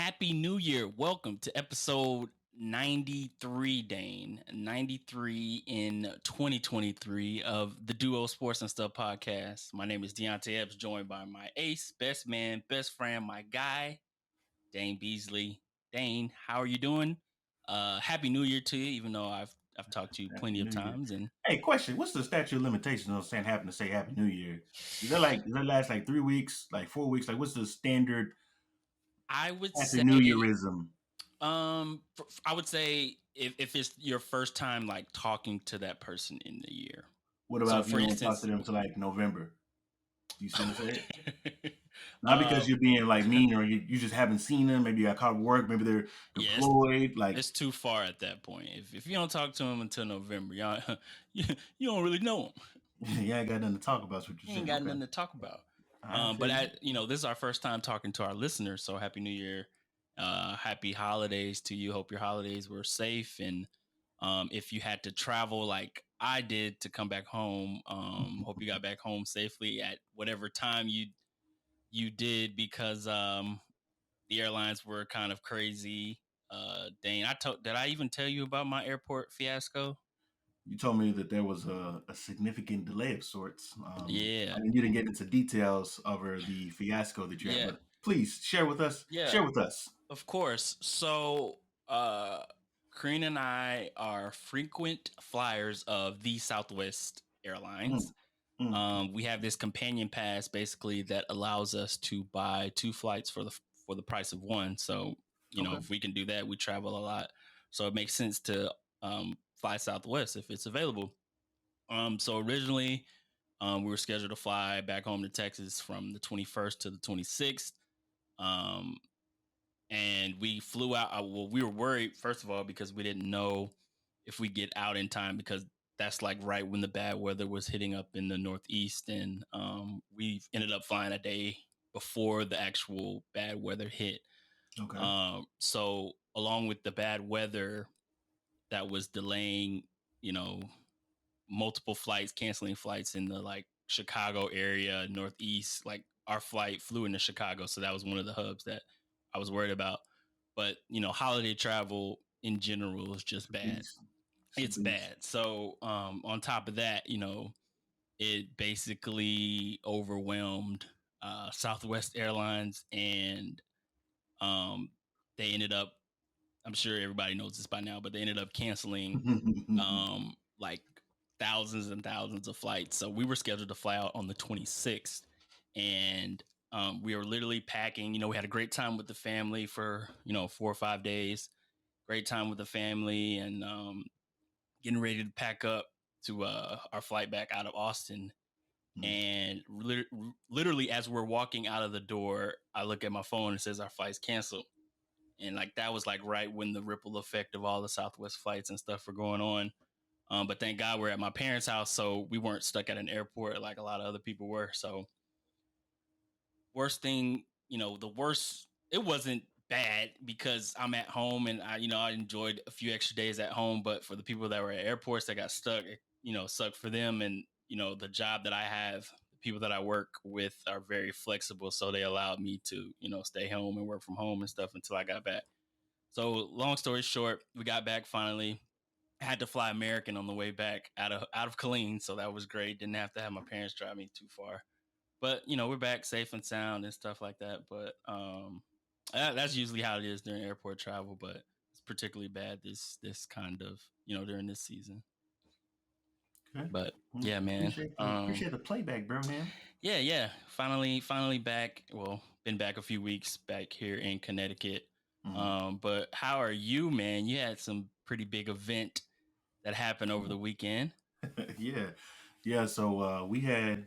Happy New Year. Welcome to episode 93, Dane. 93 in 2023 of the Duo Sports and Stuff podcast. My name is Deonte Epps, joined by my ace, best man, best friend, my guy, Dane Beasley. Dane, how are you doing? Happy New Year to you, even though I've talked to you Happy plenty of New Year. times. And Hey, question: what's the statute of limitations on saying happen to say Happy New Year? Does that last like 3 weeks, like 4 weeks? Like, what's the standard I would Happy say New Yearism? I would say if it's your first time like talking to that person in the year. What So about if you for don't talk to instance, them until like November? Do you still say it? Not because um, you're being like mean or you just haven't seen them. Maybe you got caught at work. Maybe they're yeah, deployed. Like, it's too far at that point. If you don't talk to them until November, y'all, you don't really know them. you ain't got nothing to talk about. That's what You you're ain't saying. got Okay, nothing to talk about. I feel But you. this is our first time talking to our listeners. So happy New Year, happy holidays to you. Hope your holidays were safe. And if you had to travel like I did to come back home, hope you got back home safely at whatever time you did, because the airlines were kind of crazy. Dane, did I even tell you about my airport fiasco? You told me that there was a significant delay of sorts. Yeah, I mean, you didn't get into details over the fiasco that you had, yeah, but please share with us. yeah. Share with us. Of course. So, Karina and I are frequent flyers of the Southwest Mm, Airlines. mm, We have this companion pass basically that allows us to buy two flights for the price of one. So, okay. if we can do that, we travel a lot. So it makes sense to fly Southwest if it's available. So originally, we were scheduled to fly back home to Texas from the 21st to the 26th. Um, and we flew out. Well, we were worried first of all because we didn't know if we get out in time, because that's like right when the bad weather was hitting up in the Northeast, and we ended up flying a day before the actual bad weather hit. Okay. So along with the bad weather that was delaying, you know, multiple flights, canceling flights in the like Chicago area, Northeast. Like our flight flew into Chicago, so that was one of the hubs that I was worried about. But holiday travel in general is It's just a bad. beast. It's a It's beast. bad. So on top of that, it basically overwhelmed Southwest Airlines, and um, they ended up. I'm sure everybody knows this by now, but they ended up canceling like thousands and thousands of flights. So we were scheduled to fly out on the 26th, and we were literally packing. We had a great time with the family for 4 or 5 days. Great time with the family, and getting ready to pack up to our flight back out of Austin. And literally, as we're walking out of the door, I look at my phone and it says our flight's canceled. And like that was like right when the ripple effect of all the Southwest flights and stuff were going on. But thank God we're at my parents' house, so we weren't stuck at an airport like a lot of other people were. So worst thing, the worst. It wasn't bad because I'm at home, and I enjoyed a few extra days at home. But for the people that were at airports that got stuck, it, sucked for them. And the job that I have, the people that I work with are very flexible, so they allowed me to stay home and work from home and stuff until I got back. So long story short, we got back finally. I had to fly American on the way back out of Killeen, so that was great. Didn't have to have my parents drive me too far. But we're back safe and sound and stuff like that. But that's usually how it is during airport travel. But it's particularly bad this kind of during this season. Okay. But Well, yeah, man. appreciate the playback, bro, man. Yeah. Finally back. Well, been back a few weeks back here in Connecticut. Mm. But how are you, man? You had some pretty big event that happened over the weekend. Yeah, yeah. So we had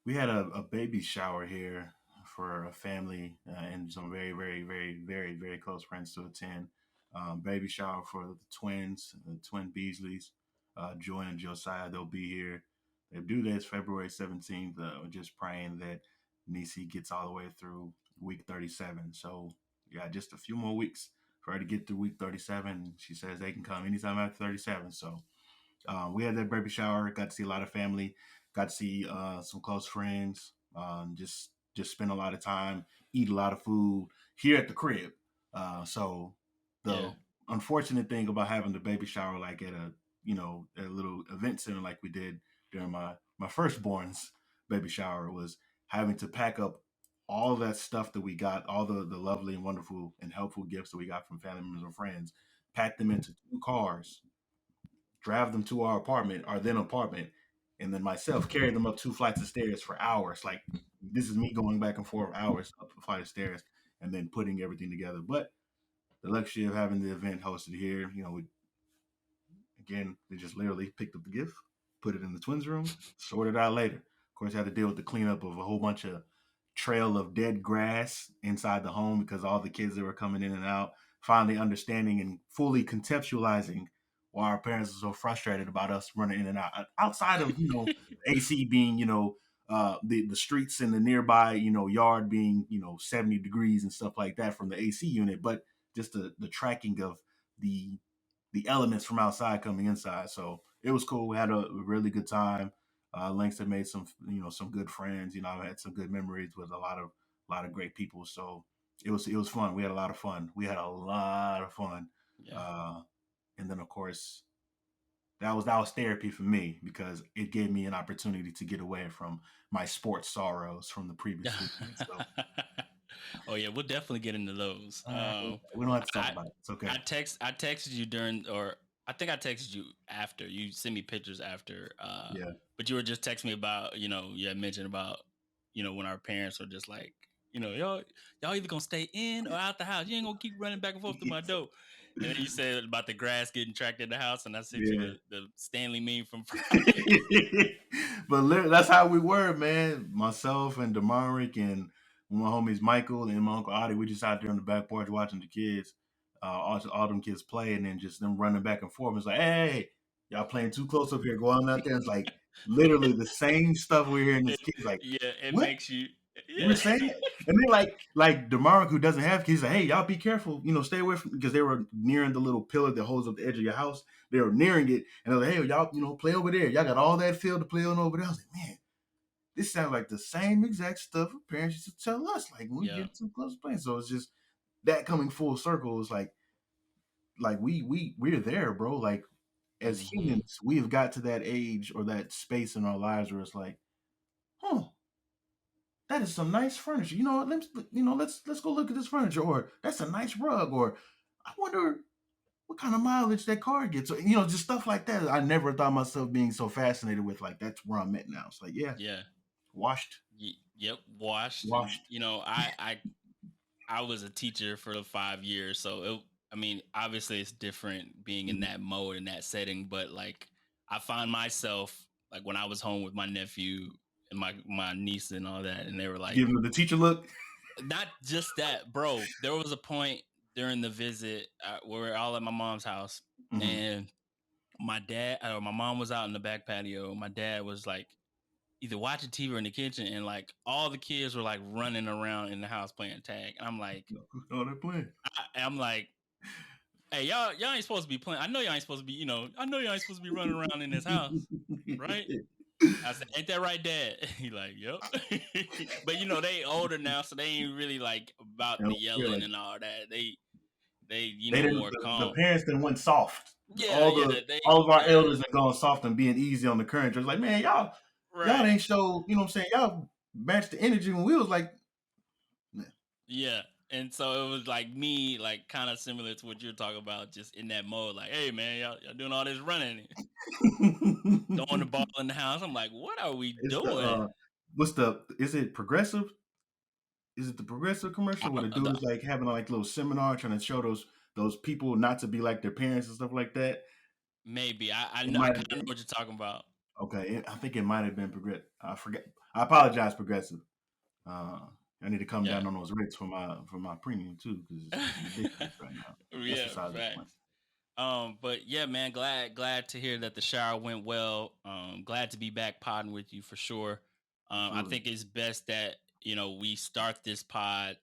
a baby shower here for a family and some very, very, very, very, very close friends to attend. Baby shower for the twins, the twin Beasleys, Joy and Josiah. They'll be here. They do this February 17th. We're just praying that Nisi gets all the way through week 37. So, yeah, just a few more weeks for her to get through week 37. She says they can come anytime after 37. So, we had that baby shower. Got to see a lot of family. Got to see some close friends. Just just spend a lot of time, eat a lot of food here at the crib. So Yeah. the unfortunate thing about having the baby shower like at a a little event center like we did during my firstborn's baby shower was having to pack up all that stuff that we got, all the lovely and wonderful and helpful gifts that we got from family members and friends, pack them into 2 cars, drive them to our apartment, our then apartment, and then myself carry them up 2 flights of stairs for hours. Like this is me going back and forth hours up a flight of stairs and then putting everything together. But the luxury of having the event hosted here, again, they just literally picked up the gift, put it in the twins' room, sorted it out later. Of course, I had to deal with the cleanup of a whole bunch of trail of dead grass inside the home because all the kids that were coming in and out, finally understanding and fully conceptualizing why our parents are so frustrated about us running in and out. Outside of, AC being, the streets in the nearby, yard being, 70 degrees and stuff like that from the AC unit, but just the tracking of the the elements from outside coming inside. So it was cool. We had a really good time. Links made some, some good friends. I had some good memories with a lot of great people. So it was fun. We had a lot of fun. We had a lot of fun. Yeah. Uh, and then of course that was therapy for me because it gave me an opportunity to get away from my sports sorrows from the previous weekend. So Oh yeah, we'll definitely get into those. we don't have to talk I about it. It's okay. I texted you during, or I think I texted you after. You sent me pictures after. Yeah. But you were just texting me about, you had mentioned about, when our parents are just like, y'all either gonna stay in or out the house. You ain't gonna keep running back and forth to my door. And then you said about the grass getting tracked in the house, and I sent you Yeah. the Stanley meme from Friday. But literally, that's how we were, man. Myself and Damaric and my homies Michael and my uncle Adi, we just out there on the back porch watching the kids, all them kids play, and then just them running back and forth. It's like, hey, y'all playing too close up here. Go on out there. It's like literally the same stuff we're hearing as kids. Like, Yeah, it what? makes you. You were Yeah, saying it? And then like Damaric, who doesn't have kids, like, hey, y'all be careful, stay away from because they were nearing the little pillar that holds up the edge of your house. They were nearing it, and they're like, hey, y'all, play over there. Y'all got all that field to play on over there. I was like, man, this sounds like the same exact stuff parents used to tell us, like when we yeah. get too close to playing. So it's just that coming full circle is like we're there, bro. Like as Hmm. humans, we have got to that age or that space in our lives where it's like, huh, that is some nice furniture. You know what? Let's go look at this furniture, or that's a nice rug, or I wonder what kind of mileage that car gets. Or, just stuff like that. I never thought myself being so fascinated with like that's where I'm at now. It's like, yeah, Yeah. washed, Yep. Washed, and washed. I was a teacher for the 5 years, so I mean, obviously it's different being in Mhm. that mode in that setting, but like I find myself like when I was home with my nephew and my niece and all that, and they were like, Giving the teacher look. not just that, bro. There was a point during the visit where we were all at my mom's house, Hmm. and my mom was out in the back patio. My dad was like either watching TV or in the kitchen, and like all the kids were like running around in the house playing tag. And Oh, they're playing. I'm like, hey, y'all ain't supposed to be playing. I know y'all ain't supposed to be, I know y'all ain't supposed to be running around in this house, right? I said, ain't that right, Dad? He like, yep. But they older now, so they ain't really like about And the we're yelling like, and all that. They they didn't. more The calm. parents then went soft. Yeah, All yeah. the They all of our they're elders have gone soft and being easy on the current. Just like, man, y'all right. ain't show. You know what I'm saying? Y'all matched the energy when we was like, Yeah. And so it was like me, like kind of similar to what you're talking about, just in that mode, like, hey man, y'all doing all this running, throwing the ball in the house. I'm like, what are we it's the doing? what's the is it progressive? Is it the progressive commercial where the dude The, is like having like little seminar trying to show those people not to be like their parents and stuff like that? maybe I It know, I might kind have of know been what you're talking about. okay. I think it might have been progressive. I forget. I apologize, progressive. Uh, I need to come Yeah. down on those rates for my premium too because it's ridiculous right now. That's Yeah, besides the point. facts. But yeah, man, glad to hear that the shower went well. Glad to be back podding with you for sure. I Absolutely. think it's best that we start this pod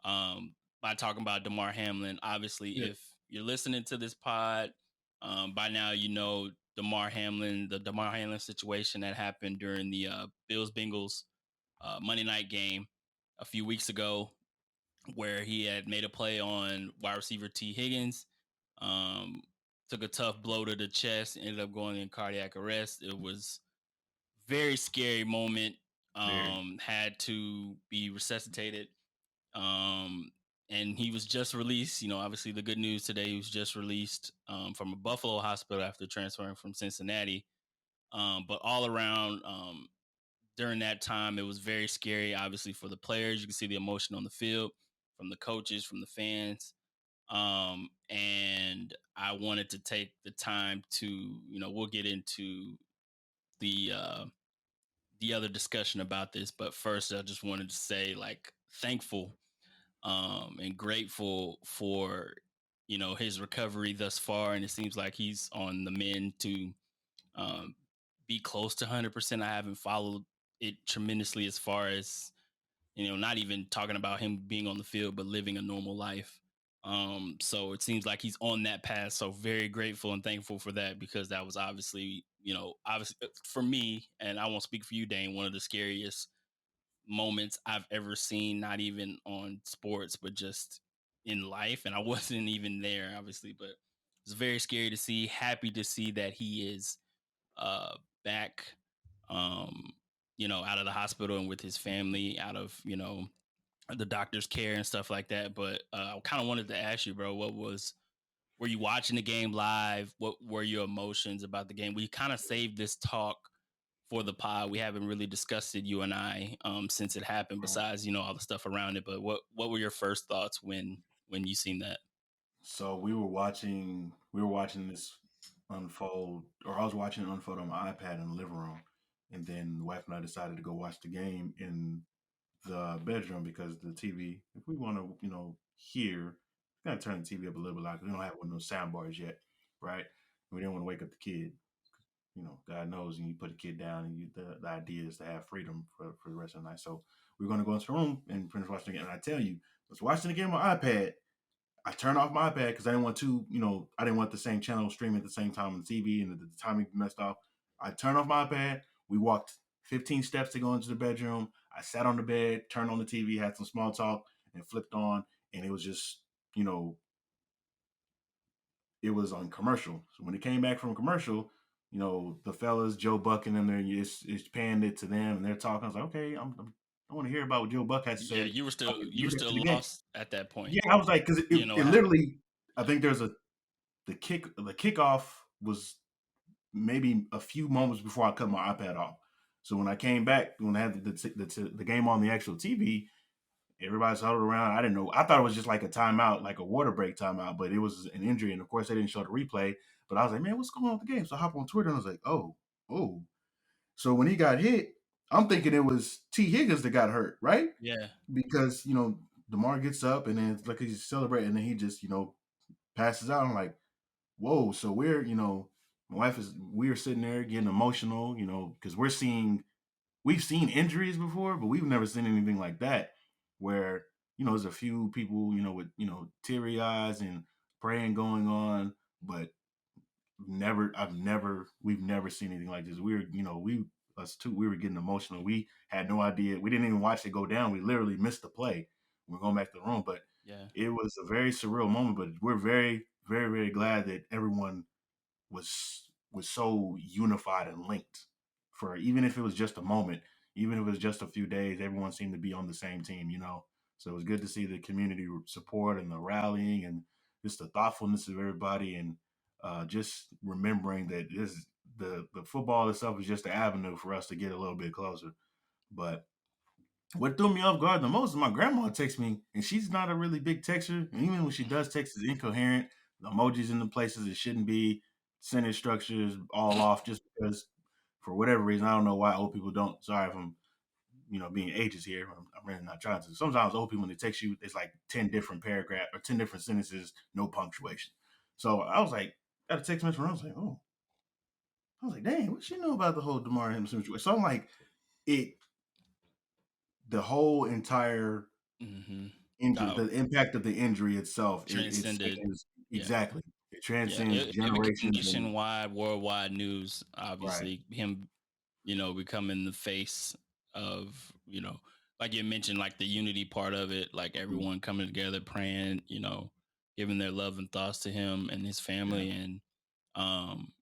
um by talking about Damar Hamlin. Obviously, Yeah. if you're listening to this pod, by now you know the Damar Hamlin situation that happened during the Bills Bengals Monday night game. a few weeks ago where he had made a play on wide receiver T. Higgins. Um, Took a tough blow to the chest, ended up going in cardiac arrest. It was very scary moment. Very. Had to be resuscitated. Um, and he was just released. Obviously the good news today, he was just released from a Buffalo hospital after transferring from Cincinnati. But all around, during that time, it was very scary. Obviously for the players, you can see the emotion on the field, from the coaches, from the fans. And I wanted to take the time to, we'll get into the uh, the other discussion about this, but first I just wanted to say, like, thankful and grateful for his recovery thus far, and it seems like he's on the mend to um, be close to 100%. I haven't followed it tremendously as far as not even talking about him being on the field, but living a normal life. So it seems like he's on that path. So very grateful and thankful for that, because that was obviously, obviously for me, and I won't speak for you, Dane, one of the scariest moments I've ever seen, not even on sports, but just in life. And I wasn't even there, obviously, but it's very scary to see. Happy to see that he is uh back, um, out of the hospital and with his family, out of, the doctor's care and stuff like that. But I kind of wanted to ask you, bro, were you watching the game live? What were your emotions about the game? We kind of saved this talk for the pod. We haven't really discussed it, you and I, since it happened, besides, all the stuff around it. But what were your first thoughts when you seen that? So we were watching this unfold, or I was watching it unfold on my iPad in the living room, and then the wife and I decided to go watch the game in the bedroom because the TV. If we want to, hear, we gotta turn the TV up a little bit louder. We don't have one of those sound bars yet, right? We didn't want to wake up the kid. God knows, and you put a kid down, and the idea is to have freedom for the rest of the night. So we're going to go into the room and finish watching the game. And I tell you, I was watching the game on my iPad. I turned off my iPad because I didn't want to, I didn't want the same channel streaming at the same time on the TV, and the timing messed off. I turned off my iPad. We walked 15 steps to go into the bedroom. I sat on the bed, turned on the TV, had some small talk, and flipped on. And it was just, you know, it was on commercial. So when it came back from commercial, the fellas, Joe Buck and them, there, it's panned it to them, and they're talking. I was like, okay, I want to hear about what Joe Buck had to Yeah, say. you were I still want to you were get back to still the game. lost at that point. Yeah, I was like, because it, You it, know what it happened? literally, I think the kickoff was maybe a few moments before I cut my iPad off. So when I came back, when I had the game on the actual TV, everybody's huddled around. I didn't know. I thought it was just like a timeout, like a water break timeout, but it was an injury. And of course, they didn't show the replay. But I was like, man, what's going on with the game? So I hop on Twitter and I was like, oh. So when he got hit, I'm thinking it was T. Higgins that got hurt, right? Yeah. Because, Damar gets up and then it's like he's celebrating and then he just, passes out. I'm like, whoa. So my wife we are sitting there getting emotional, because we've seen injuries before, but we've never seen anything like that where, there's a few people, with, teary eyes and praying going on, but we've never seen anything like this. Us too, we were getting emotional. We had no idea. We didn't even watch it go down. We literally missed the play. We're going back to the room, but Yeah. it was a very surreal moment, but we're very, very, very glad that everyone was so unified and linked for, even if it was just a moment, even if it was just a few days, everyone seemed to be on the same team. So it was good to see the community support and the rallying and just the thoughtfulness of everybody, and just remembering that the football itself is just an avenue for us to get a little bit closer. But what threw me off guard the most is my grandma texts me, and she's not a really big texter. And even when she does text, it's incoherent. The emojis in the places it shouldn't be. Sentence structure is all off just because, for whatever reason, I don't know why old people don't. Sorry if I'm, being ages here. I'm really not trying to. Sometimes old people, when they text you, it's like 10 different paragraphs or 10 different sentences, no punctuation. So I was like, got a text message from her. I was like, oh. I was like, dang, what she know about the whole Damar Hamlin situation? So I'm like, it the whole entire Mm-hmm. injury, the impact of the injury itself, it Transcended. spans Yeah. exactly. It Yeah. transcends It became generations and nationwide, worldwide news. right. Obviously, him, becoming the face of, like you mentioned, like the unity part of it, like everyone coming together, praying, giving their love and thoughts to him and his Yeah. family, and um,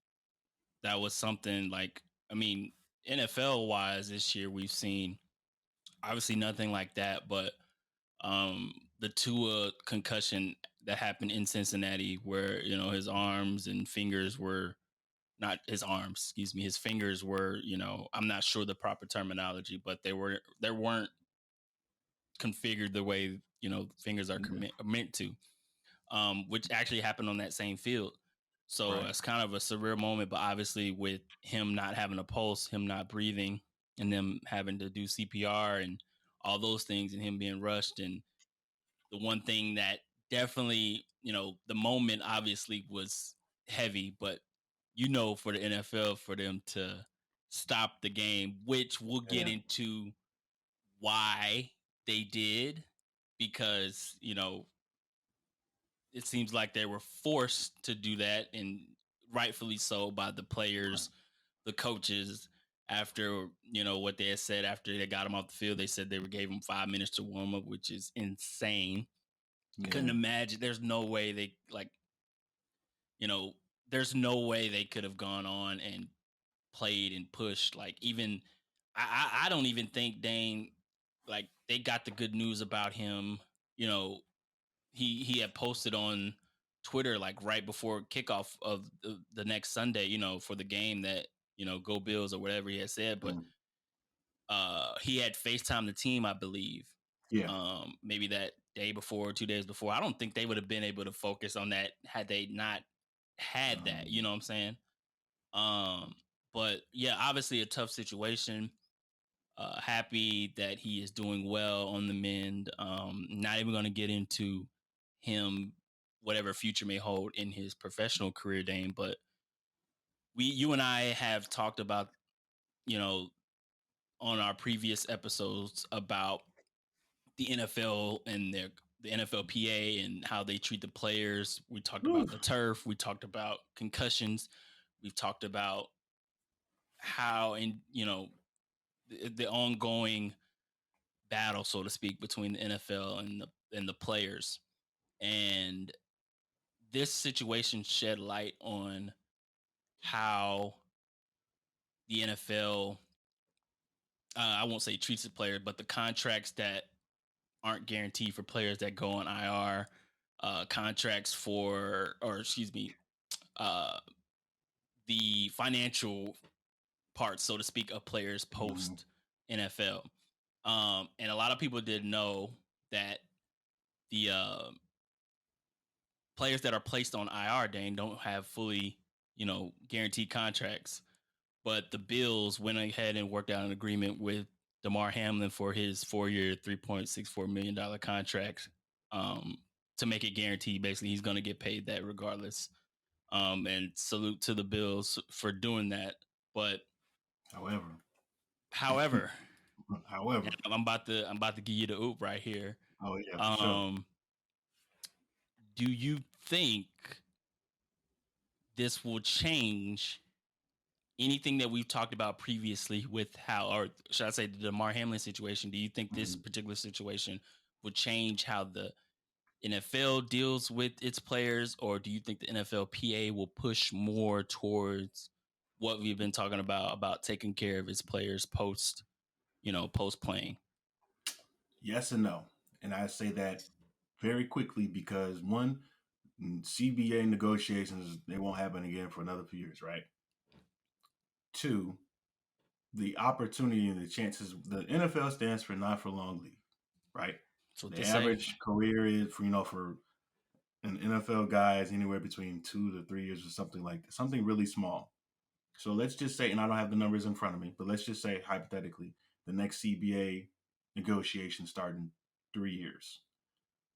that was something like, I mean, NFL wise, this year we've seen obviously nothing like that, but the Tua concussion that happened in Cincinnati, where his arms and fingers were not his arms, excuse me, his fingers were, I'm not sure the proper terminology, but they weren't configured the way fingers are Yeah. meant to, which actually happened on that same field. So Right. it's kind of a surreal moment, but obviously with him not having a pulse, him not breathing, and them having to do CPR and all those things, and him being rushed, and the one thing that definitely, the moment obviously was heavy, but for the NFL, for them to stop the game, which we'll get Yeah. into why they did, because it seems like they were forced to do that, and rightfully so, by the Right. players, the coaches. After what they had said after they got him off the field, they said gave him 5 minutes to warm up, which is insane. I couldn't Yeah. imagine. There's no way they you know, there's no way they could have gone on and played and pushed. Like, even I don't even think Dane, like, they got the good news about him. You know, he had posted on Twitter like right before kickoff of the next Sunday, for the game, that go Bills or whatever he had said, but Mm. he had FaceTime the team, I believe. Yeah. Maybe that day before, 2 days before. I don't think they would have been able to focus on that had they not had that. You know what I'm saying? Um, but yeah, obviously a tough situation. Happy that he is doing well on the mend. Not even going to get into him, whatever future may hold in his professional career, Dane. But you and I have talked about, you know, on our previous episodes about the NFL and the NFLPA and how they treat the players. We talked about Oof. the turf. We talked about concussions. We've talked about how, in the ongoing battle, so to speak, between the NFL and the players. And this situation shed light on how the NFL, I won't say treats the player, but the contracts that aren't guaranteed for players that go on IR, contracts for, or excuse me, uh, the financial part, so to speak, of players Mhm. post NFL. And a lot of people didn't know that the players that are placed on IR, Dane, don't have fully, guaranteed contracts. But the Bills went ahead and worked out an agreement with Damar Hamlin for his 4-year, $3.64 million contract, um, to make it guaranteed. Basically, he's going to get paid that regardless. And salute to the Bills for doing that. But However, however, however, I'm about to give you the oop right here. oh yeah, for sure. Um, do you think this will change anything that we've talked about previously with how, or should I say, the Damar Hamlin situation? Do you think this Mhm. particular situation would change how the NFL deals with its players, or do you think the NFLPA will push more towards what we've been talking about taking care of its players post playing? Yes and no, and I say that very quickly because one, CBA negotiations they won't happen again for another few years, right? Two, the opportunity and the chances. The NFL stands for not for long leave, right? That's what they The say. average career is for an NFL guy is anywhere between 2 to 3 years or something like that, something really small. So let's just say, and I don't have the numbers in front of me, but let's just say hypothetically, the next CBA negotiations start in 3 years.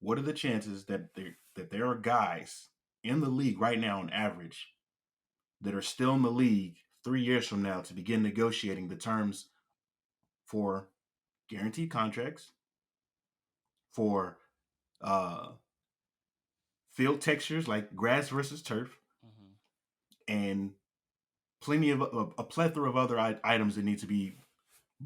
What are the chances that there are guys in the league right now on average that are still in the league 3 years from now to begin negotiating the terms for guaranteed contracts, for uh, field textures like grass versus turf, Mm-hmm. and plenty of a plethora of other items that need to be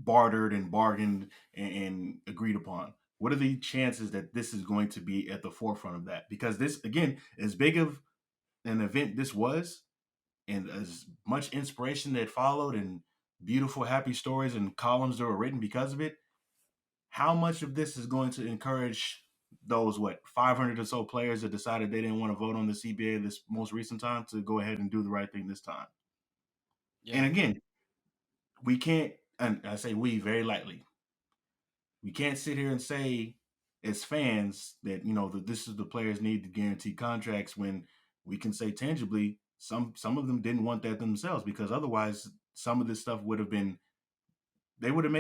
bartered and bargained and agreed upon? What are the chances that this is going to be at the forefront of that? Because this, again, as big of an event this was, and as much inspiration that followed, and beautiful, happy stories and columns that were written because of it, how much of this is going to encourage those 500 or so players that decided they didn't want to vote on the CBA this most recent time to go ahead and do the right thing this time? Yeah. And again, we can't, and I say we very lightly, we can't sit here and say as fans that that this is the players need to guarantee contracts when we can say tangibly some of them didn't want that themselves, because otherwise some of this stuff would have been, they would have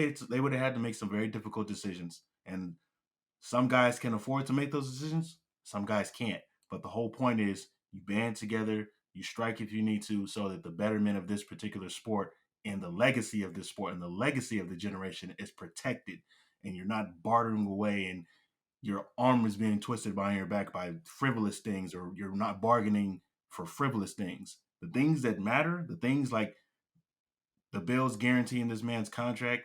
had to make some very difficult decisions. And some guys can afford to make those decisions, some guys can't. But the whole point is you band together, you strike if you need to, so that the betterment of this particular sport and the legacy of this sport and the legacy of the generation is protected. And you're not bartering away and your arm is being twisted behind your back by frivolous things, or you're not bargaining for frivolous things. The things that matter, the things like the Bills guaranteeing this man's contract,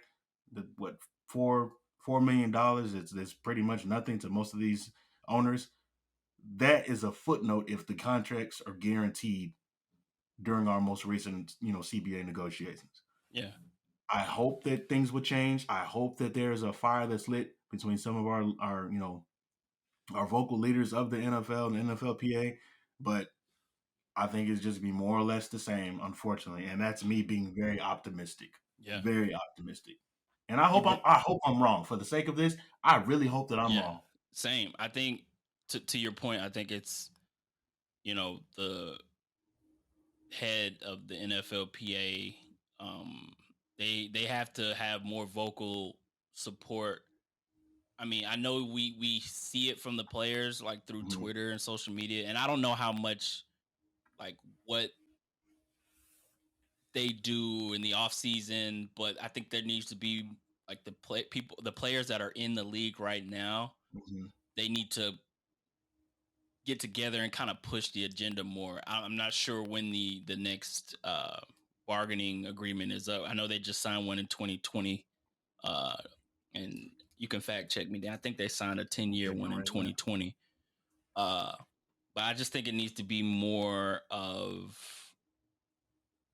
the what $4 million, it's pretty much nothing to most of these owners. That is a footnote if the contracts are guaranteed during our most recent CBA negotiations. Yeah. I hope that things would change. I hope that there's a fire that's lit between some of our vocal leaders of the NFL and the NFLPA, but I think it's just be more or less the same, unfortunately, and that's me being very optimistic, Yeah. very optimistic. And I hope Even I'm wrong. For the sake of this, I really hope that I'm yeah. wrong. Same. I think to your point, I think it's the head of the NFLPA. They have to have more vocal support. I mean, I know we see it from the players like through Mhm. Twitter and social media, and I don't know how much like what they do in the off season, but I think there needs to be like the players that are in the league right now, Mhm. they need to get together and kind of push the agenda more. I'm not sure when the next bargaining agreement is up. I know they just signed one in 2020, uh, and you can fact check me. I think they signed a 10-year Getting it one in right now. 2020. Uh, but I just think it needs to be more of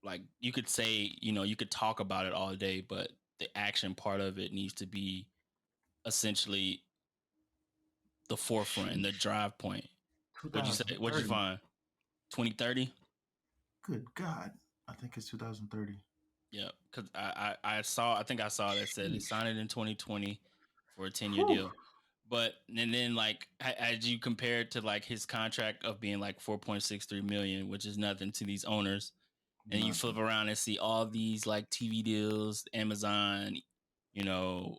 like you could say, you could talk about it all day, but the action part of it needs to be essentially the forefront and the Sheesh. drive point. What'd you say? What'd you 2030. find? 2030? Good God. I think it's 2030. Yeah, because I saw, I think I saw that said they Sheesh. signed it in 2020 for a 10-year Whew. deal. But and then like as you compare it to like his contract of being like 4.63 million, which is nothing to these owners, and you flip Nothing. around and see all these like TV deals, Amazon, the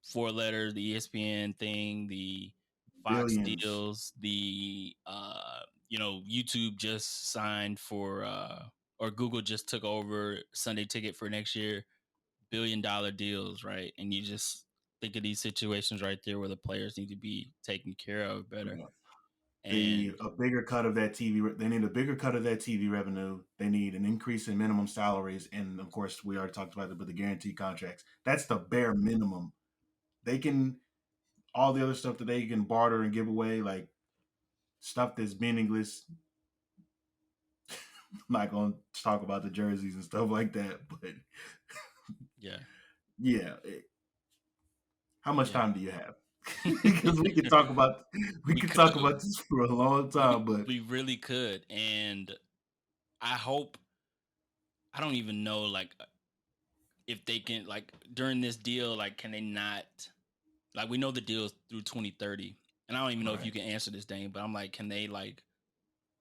four letters, the ESPN thing, the Fox Billions. deals, the YouTube just signed for or Google just took over Sunday Ticket for next year, $1 billion deals, right? And you just think of these situations right there where the players need to be taken care of better. The And a bigger cut of that TV. They need a bigger cut of that TV revenue. They need an increase in minimum salaries, and of course, we already talked about it, but the guaranteed contracts. That's the bare minimum. They can, all the other stuff that they can barter and give away, like stuff that's meaningless. I'm not going to talk about the jerseys and stuff like that, but yeah, yeah, how much yeah. time do you have? Because we we could could talk about this for a long time, but we really could. And I hope, I don't even know like if they can like during this deal, like can they not, like we know the deal is through 2030, and I don't even know if right. you can answer this, Dane, but I'm like, can they like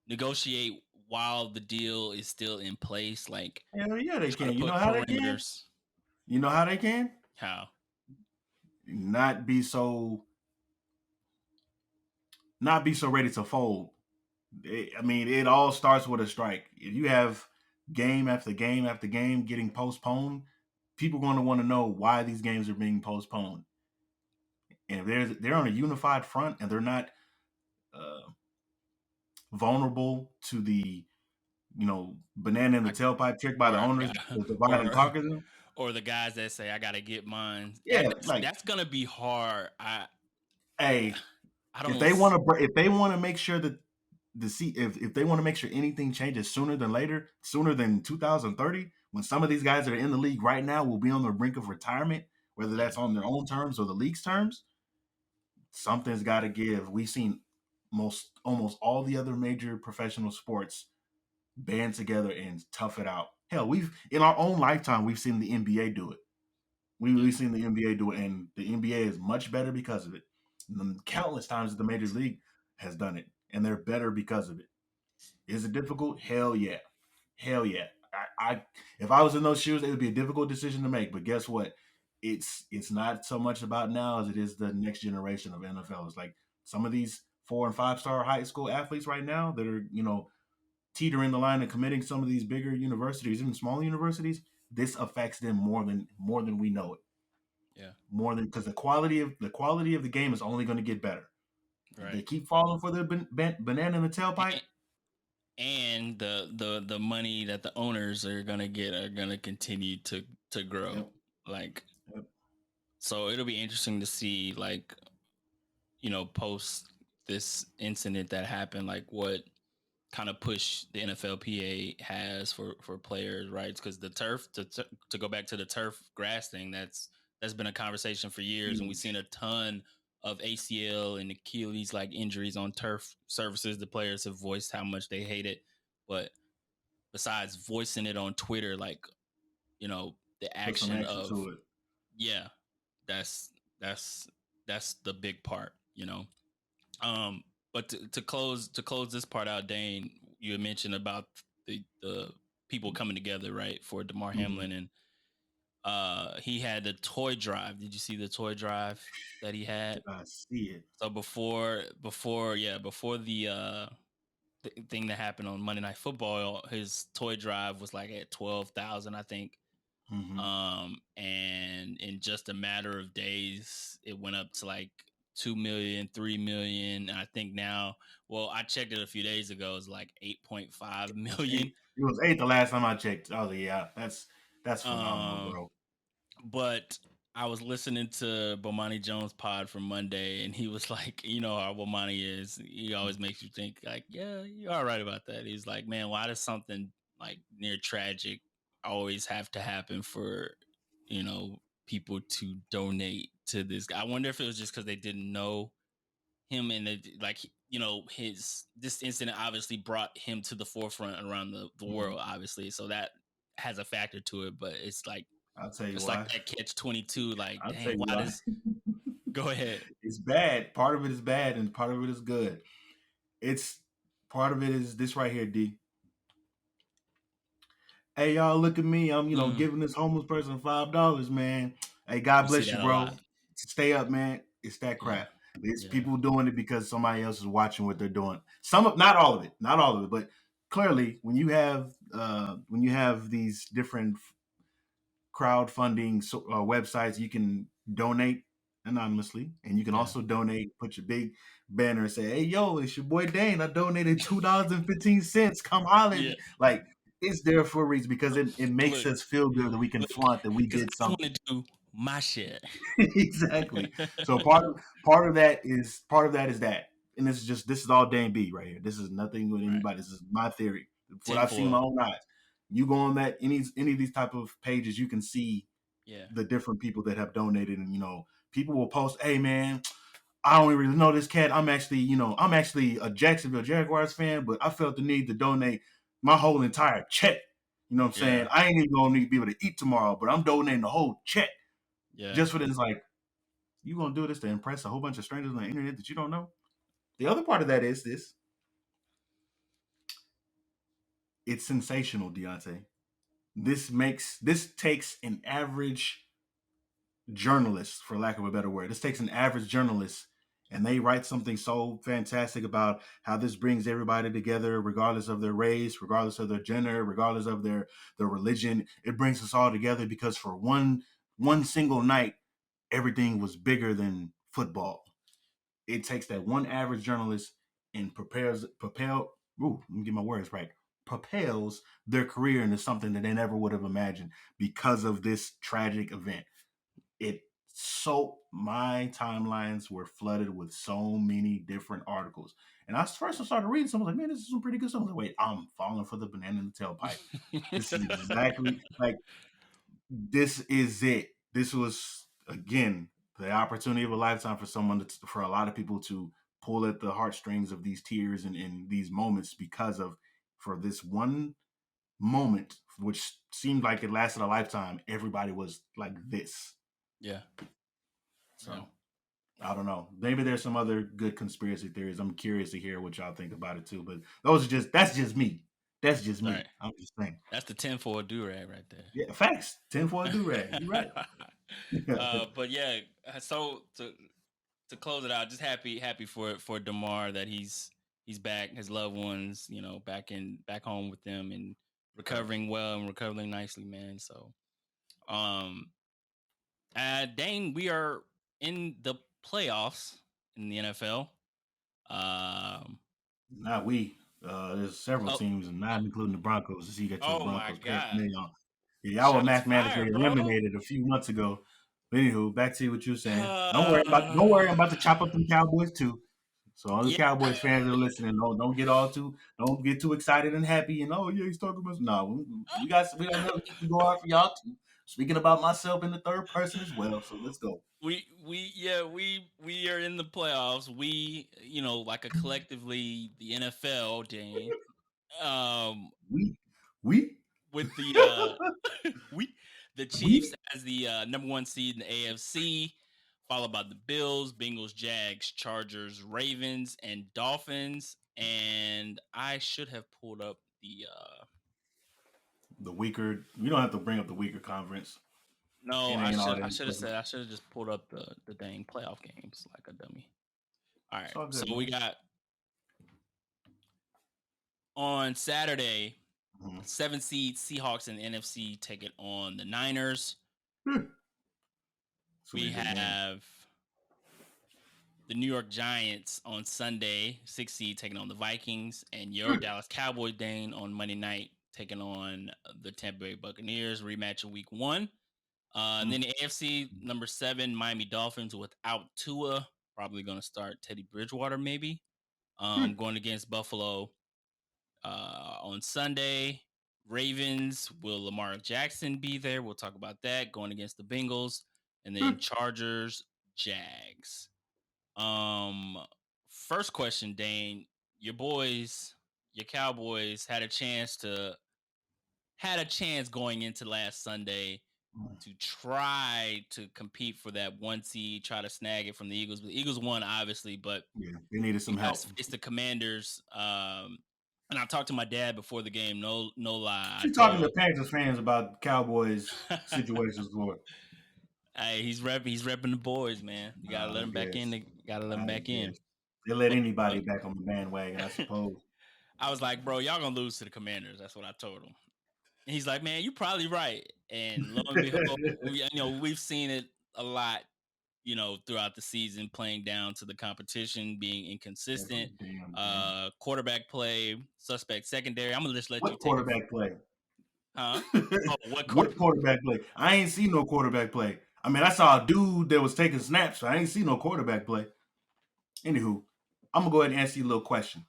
negotiate while the deal is still in place, like Hell yeah, they try to can. You know put how they can. parameters? You know how they can How? not be so not be so ready to fold. I mean, it all starts with a strike. If you have game after game after game getting postponed, people are going to want to know why these games are being postponed. And if they're on a unified front and they're not uh, vulnerable to the banana in the Like, tailpipe trick by or the I owners got to divide and or conquer them. or the guys that say I gotta get mine. Yeah, That's gonna be hard. hey, I if don't. they want to, if they want to make sure that if they want to make sure anything changes sooner than later, sooner than 2030, when some of these guys that are in the league right now will be on the brink of retirement, whether Yeah, that's on their own terms or the league's terms, something's got to give. We've seen almost all the other major professional sports band together and tough it out. Hell, we've in our own lifetime we've seen the NBA do it. We've seen the NBA do it, and the NBA is much better because of it. And countless times the major league has done it, and they're better because of it. Is it difficult? Hell yeah, hell yeah. I if I was in those shoes, it would be a difficult decision to make. But guess what? It's not so much about now as it is the next generation of NFL. It's like some of these 4 and 5 star high school athletes right now that are teetering the line and committing some of these bigger universities, even smaller universities. This affects them more than we know it. yeah, More than because the quality of the game is only going to get better. If right. they keep falling for the banana in the tailpipe, And the money that the owners are gonna get are gonna continue to grow. yep, Like, yep. so it'll be interesting to see, like, post this incident that happened, like what kind of push the NFLPA has for players' rights, because the turf to go back to the turf grass thing, that's been a conversation for years, and we've seen Huge. a ton of ACL and Achilles like injuries on turf surfaces. The players have voiced how much they hate it, but besides voicing it on Twitter, like, the Put some action action of, to it. yeah, that's that's that's the big part. um, but to close this part out, Dane, you had mentioned about the people coming together, right, for Damar Mm-hmm. Hamlin, and he had the toy drive. Did you see the toy drive that he had? I see it. So before the thing that happened on Monday Night Football, his toy drive was like at 12,000, I think. Mm-hmm. And in just a matter of days, it went up to like 2 million, 3 million. And I think now, well, I checked it a few days ago, it's like 8.5 million. It was 8 the last time I checked. Oh yeah, that's phenomenal, Um, bro. but I was listening to Bomani Jones' pod from Monday, and he was like, how Bomani is. He always makes you think, like, yeah, you're all right about that. He's like, man, why does something like near tragic always have to happen for, people to donate to this guy? I wonder if it was just because they didn't know him, and like, his this incident obviously brought him to the forefront around the Mm-hmm. world, obviously. So that has a factor to it, but it's like, I'll tell you it's like why. that catch 22. Like, I'll tell dang, you why why. does go ahead? It's bad. Part of it is bad, and part of it is good. It's part of it is this right here, D. Hey, y'all, look at me. I'm, Mm, giving this homeless person $5, man. Hey, you God see bless you, that a bro. lot. Stay up, man. It's that Yeah, crap. It's yeah, people doing it because somebody else is watching what they're doing. Not all of it, but clearly, when you have these different crowdfunding websites, you can donate anonymously, and you can yeah, also donate. Put your big banner and say, "Hey, yo, it's your boy Dane. I donated $2.15. Come holler at yeah. me." Like it's there for a reason because it makes Look, us feel good that we can look, flaunt that we because did I just want something. to do my shit. Exactly. So part of that is that, and this is all Dane B right here. This is nothing with Right, anybody. This is my theory. What I've seen with my tinfoil. own eyes. You go on that any of these type of pages, you can see Yeah, the different people that have donated, and people will post, "Hey man, I don't really know this cat. I'm actually a Jacksonville Jaguars fan, but I felt the need to donate my whole entire check. You know what I'm saying? yeah, I ain't even gonna need to be able to eat tomorrow, but I'm donating the whole check yeah. just for this." Like, you gonna do this to impress a whole bunch of strangers on the internet that you don't know? The other part of that is this: it's sensational, Deonte. This takes an average journalist, for lack of a better word. This takes an average journalist, and they write something so fantastic about how this brings everybody together, regardless of their race, regardless of their gender, regardless of their religion. It brings us all together because for one single night, everything was bigger than football. It takes that one average journalist and propel. Ooh, let me get my words right. propels their career into something that they never would have imagined because of this tragic event. My timelines were flooded with so many different articles. And I started reading some, I was like, man, this is some pretty good stuff. I was like, wait, I'm falling for the banana in the tailpipe. This is exactly like this is it. This was again the opportunity of a lifetime for for a lot of people to pull at the heartstrings of these tears and these moments because of for this one moment, which seemed like it lasted a lifetime. Everybody was like this. Yeah. So yeah. I don't know. Maybe there's some other good conspiracy theories. I'm curious to hear what y'all think about it too. But that's just me. That's just me. Right. I'm just saying. That's the 10 for a do-rag right there. Yeah, facts. 10 for a do-rag. You're right. But yeah, so to close it out, just happy for Damar that he's back, his loved ones, back home with them and recovering well and recovering nicely, man. So Dane, we are in the playoffs in the NFL. Not we. There's several Oh, teams, and not including the Broncos. To see you get to the oh my Broncos God! paraphernalia. Yeah, y'all were Shots mathematically fired, bro. eliminated a few months ago. But anywho, back to what you were saying. Don't worry. I'm about to Uh, chop up them Cowboys too. So all the yeah, Cowboys fans that are listening, don't get too excited and happy. And oh yeah, he's talking about. No, we got another week to go out for y'all too. Speaking about myself in the third person as well. So let's go. we are in the playoffs. We, like a collectively the NFL, Dane. Um, We we with the we the Chiefs we as the number one seed in the AFC, followed by the Bills, Bengals, Jags, Chargers, Ravens, and Dolphins. And I should have pulled up the the weaker. We don't have to bring up the weaker conference. no, It I ain't all should that I should have important. said I should have just pulled up the dang playoff games like a dummy. All It's right. all So good, we man. got on Saturday, Mhm. 7 seed Seahawks in the NFC taking on the Niners. It's gonna We be a good game. have the New York Giants on Sunday, 6 seed taking on the Vikings, and your Dallas Cowboys, Dane, on Monday night taking on the Tampa Bay Buccaneers, rematch of Week 1. And then the AFC, number 7, Miami Dolphins without Tua, probably going to start Teddy Bridgewater maybe, going against Buffalo on Sunday. Ravens, will Lamar Jackson be there? We'll talk about that. Going against the Bengals, and then Chargers, Jags. First question, Dane. Your boys, your Cowboys had a chance going into last Sunday to try to compete for that 1 seed, try to snag it from the Eagles. But the Eagles won, obviously, but Yeah, they needed you some guys help. faced the Commanders. And I talked to my dad before the game. No lie. I She's talking to told Panthers fans about Cowboys situations, Lord. hey, he's repping the boys, man. You gotta let I him back in. guess. Gotta let him I back in. guess. They let But anybody back on the bandwagon, I suppose. I was like, bro, y'all gonna lose to the Commanders. That's what I told him. And he's like, man, you're probably right. And lo and behold, we've seen it a lot, throughout the season, playing down to the competition, being Every inconsistent, damn game. quarterback play, suspect secondary. I'm gonna just let you What take it, quarterback play? huh? Oh, what What quarterback play? I ain't seen no quarterback play. I mean, I saw a dude that was taking snaps, so I ain't seen no quarterback play. Anywho, I'm gonna go ahead and ask you a little question.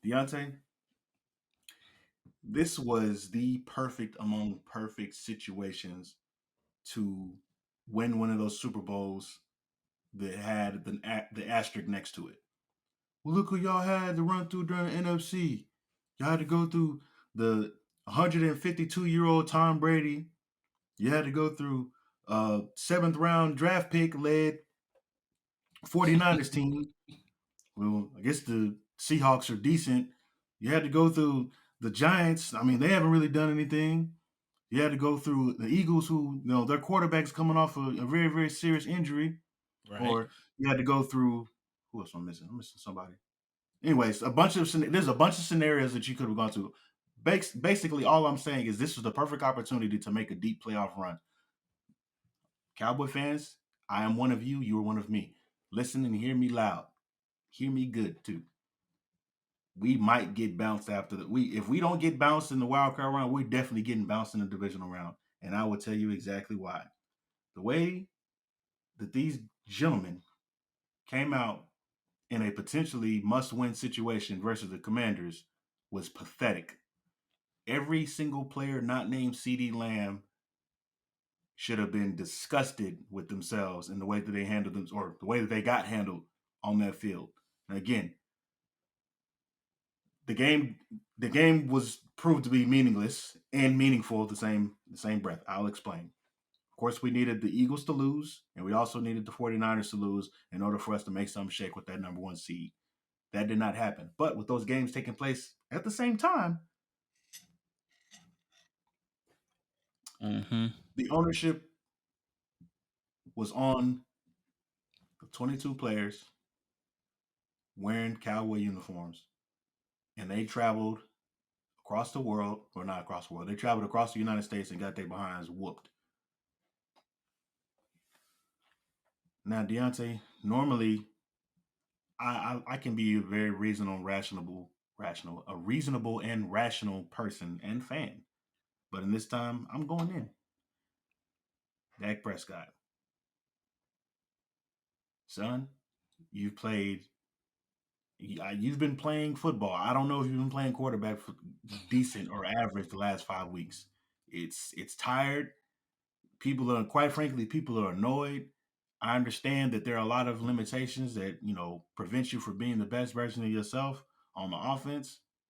Deonte, this was the perfect among perfect situations to win one of those Super Bowls that had the asterisk next to it. Well, look who y'all had to run through during NFC. Y'all had to go through the 152-year-old Tom Brady. You had to go through seventh round draft pick led 49ers team. Well, I guess the Seahawks are decent. You had to go through the Giants. I mean, they haven't really done anything. You had to go through the Eagles, who, their quarterback's coming off a very, very serious injury. right? Or you had to go through, who else am I missing? I'm missing somebody. Anyways, there's a bunch of scenarios that you could have gone to. Basically, all I'm saying is this was the perfect opportunity to make a deep playoff run. Cowboy fans, I am one of you. You are one of me. Listen and hear me loud. Hear me good too. we might get bounced after if we don't get bounced in the wild card round, we're definitely getting bounced in the divisional round. And I will tell you exactly why. The way that these gentlemen came out in a potentially must-win situation versus the Commanders was pathetic. Every single player not named CD Lamb should have been disgusted with themselves and the way that they handled them, or the way that they got handled on that field. And again, the game was proved to be meaningless and meaningful at the same breath. I'll explain. Of course, we needed the Eagles to lose, and we also needed the 49ers to lose in order for us to make some shake with that number one seed. That did not happen. But with those games taking place at the same time, the ownership was on the 22 players wearing Cowboy uniforms, and they traveled across the world, or not across the world, they traveled across the United States and got their behinds whooped. Now, Deonte, normally I can be a very a reasonable and rational person and fan. But in this time, I'm going in. Dak Prescott. Son, you've played you've been playing football. I don't know if you've been playing quarterback for decent or average the last 5 weeks. It's tired. People are, quite frankly, people are annoyed. I understand that there are a lot of limitations that, prevent you from being the best version of yourself on the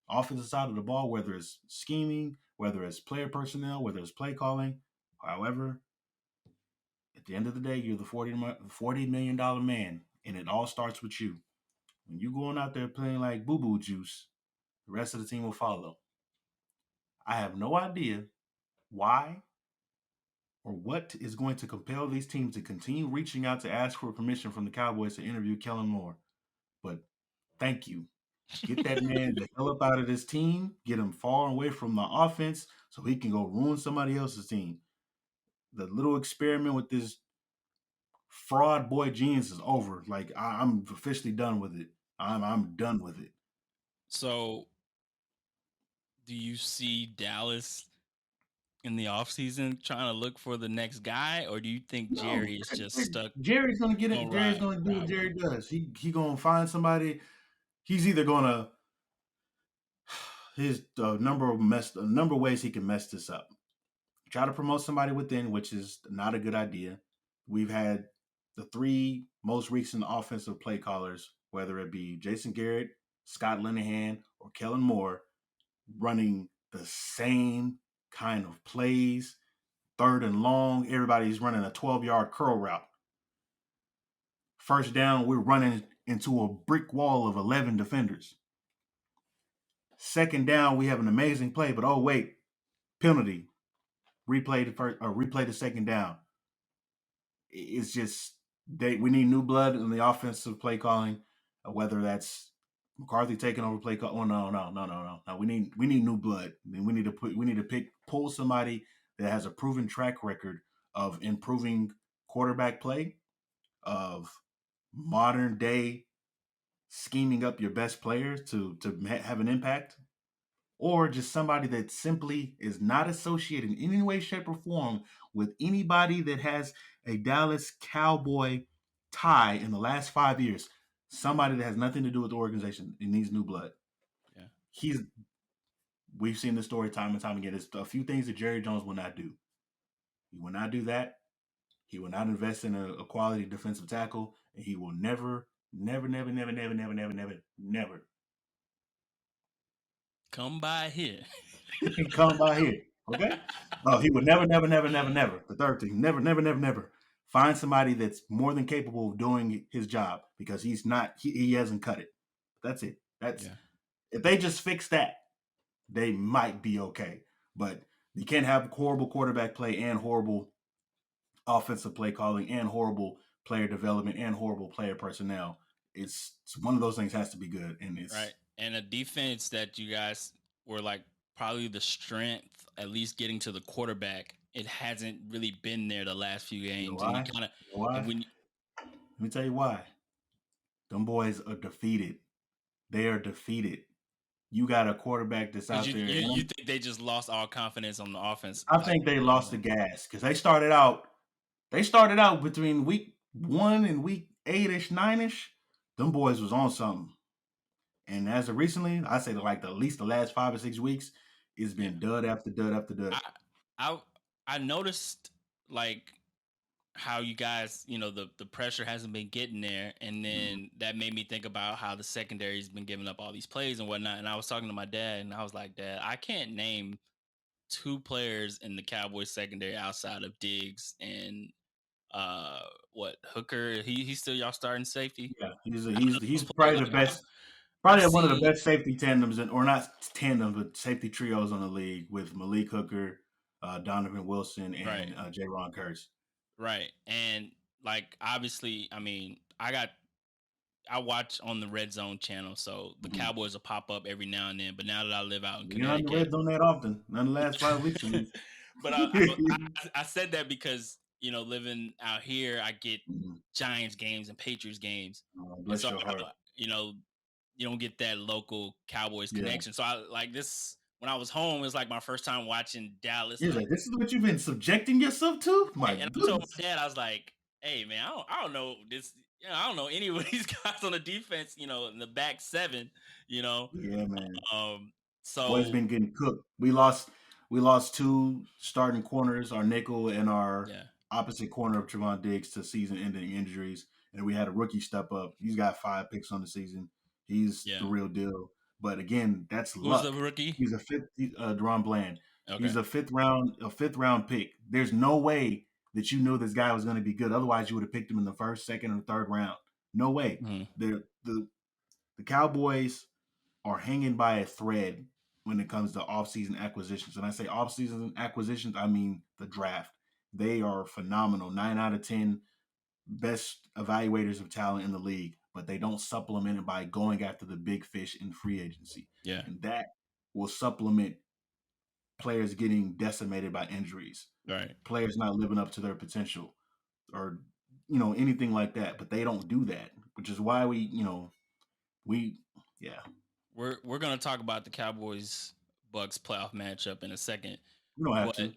offensive side of the ball, whether it's scheming, whether it's player personnel, whether it's play calling. However, at the end of the day, you're the $40 million man, and it all starts with you. When you going out there playing like boo-boo juice, the rest of the team will follow. I have no idea why or what is going to compel these teams to continue reaching out to ask for permission from the Cowboys to interview Kellen Moore. But thank you. Get that man the hell up out of this team. Get him far away from the offense so he can go ruin somebody else's team. The little experiment with this fraud boy jeans is over. Like I'm officially done with it. I'm done with it. So, do you see Dallas in the offseason trying to look for the next guy, or do you think No, Jerry is just stuck? Jerry's gonna get it. Gonna Jerry's ride, gonna do what ride with Jerry him. does. He gonna find somebody. He's either gonna his number of ways he can mess this up. Try to promote somebody within, which is not a good idea. We've had the three most recent offensive play callers, whether it be Jason Garrett, Scott Linehan, or Kellen Moore, running the same kind of plays. Third and long, everybody's running a 12-yard curl route. First down, we're running into a brick wall of 11 defenders. Second down, we have an amazing play, but oh wait, penalty. Replay the second down. It's just we need new blood in the offensive play calling, whether that's McCarthy taking over play call. Oh no. We need new blood. We need to pull somebody that has a proven track record of improving quarterback play, of modern day scheming up your best players to have an impact, or just somebody that simply is not associated in any way, shape, or form with anybody that has a Dallas Cowboy tie in the last 5 years. Somebody that has nothing to do with the organization and needs new blood. Yeah. We've seen this story time and time again. There's a few things that Jerry Jones will not do. He will not do that. He will not invest in a quality defensive tackle, and he will never Come by here. come by here. Okay? He would never. The third thing, never find somebody that's more than capable of doing his job, because he hasn't cut it. That's it. If they just fix that, they might be okay. But you can't have horrible quarterback play and horrible offensive play calling and horrible player development and horrible player personnel. It's one of those things has to be good, and it's Right. And a defense that you guys were like probably the strength, at least getting to the quarterback. It hasn't really been there the last few you know games, and you why? kind of You know why? and when Let me tell you why. Them boys are defeated. They are defeated. you got a quarterback that's Because out you, there, you and you think they just lost all confidence on the offense? I Like, think they lost the gas because they started out. They started out between week 1 and week 8-ish, 9-ish. Them boys was on something. And as of recently, I say like at least the last 5 or 6 weeks, it's yeah, been dud after dud after dud. I I I noticed like how you guys, the pressure hasn't been getting there, and Mhm. then that made me think about how the secondary's been giving up all these plays and whatnot. And I was talking to my dad, and I was like, Dad, I can't name two players in the Cowboys secondary outside of Diggs and uh what Hooker. He's still y'all starting safety. Yeah, Out of he's those players, probably the I've best, I've probably one of the seen best safety tandems, or not tandems, but safety trios on the league with Malik Hooker, Donovan Wilson, right, and J. Ron Curse. right, and like obviously, I mean, I watch on the Red Zone channel, so the Mm-hmm. Cowboys will pop up every now and then. But now that I live out in You're not in the Connecticut, red zone that often. None the last 5 weeks at least. but I said that because living out here, I get Mhm. Giants games and Patriots games, and Bless so your heart. you don't get that local Cowboys Yeah. connection. So I like this when I was home. It was like my first time watching Dallas. He's like, this is what you've been subjecting yourself to? My And I told goodness. my dad, I was like, "Hey, man, I don't know this. I don't know any of these guys on the defense. In the back seven. You know, Yeah, man. um, Boys so been getting cooked. We lost two starting corners, our nickel and our yeah, opposite corner of Trevon Diggs to season-ending injuries, and we had a rookie step up. He's got 5 picks on the season. He's the yeah. real deal. But again, that's Who's the luck. rookie? He's a fifth. Deron Bland. Okay. He's a fifth round pick. There's no way that you knew this guy was going to be good. Otherwise, you would have picked him in the first, second, or third round. No way. Mhm. The Cowboys are hanging by a thread when it comes to offseason acquisitions. And I say offseason acquisitions, I mean the draft. They are phenomenal. 9 out of 10 best evaluators of talent in the league, but they don't supplement it by going after the big fish in free agency. Yeah. And that will supplement players getting decimated by injuries, Right. players not living up to their potential, or anything like that. But they don't do that, which is why we yeah, We're gonna talk about the Cowboys Bucks playoff matchup in a second, we don't have but to.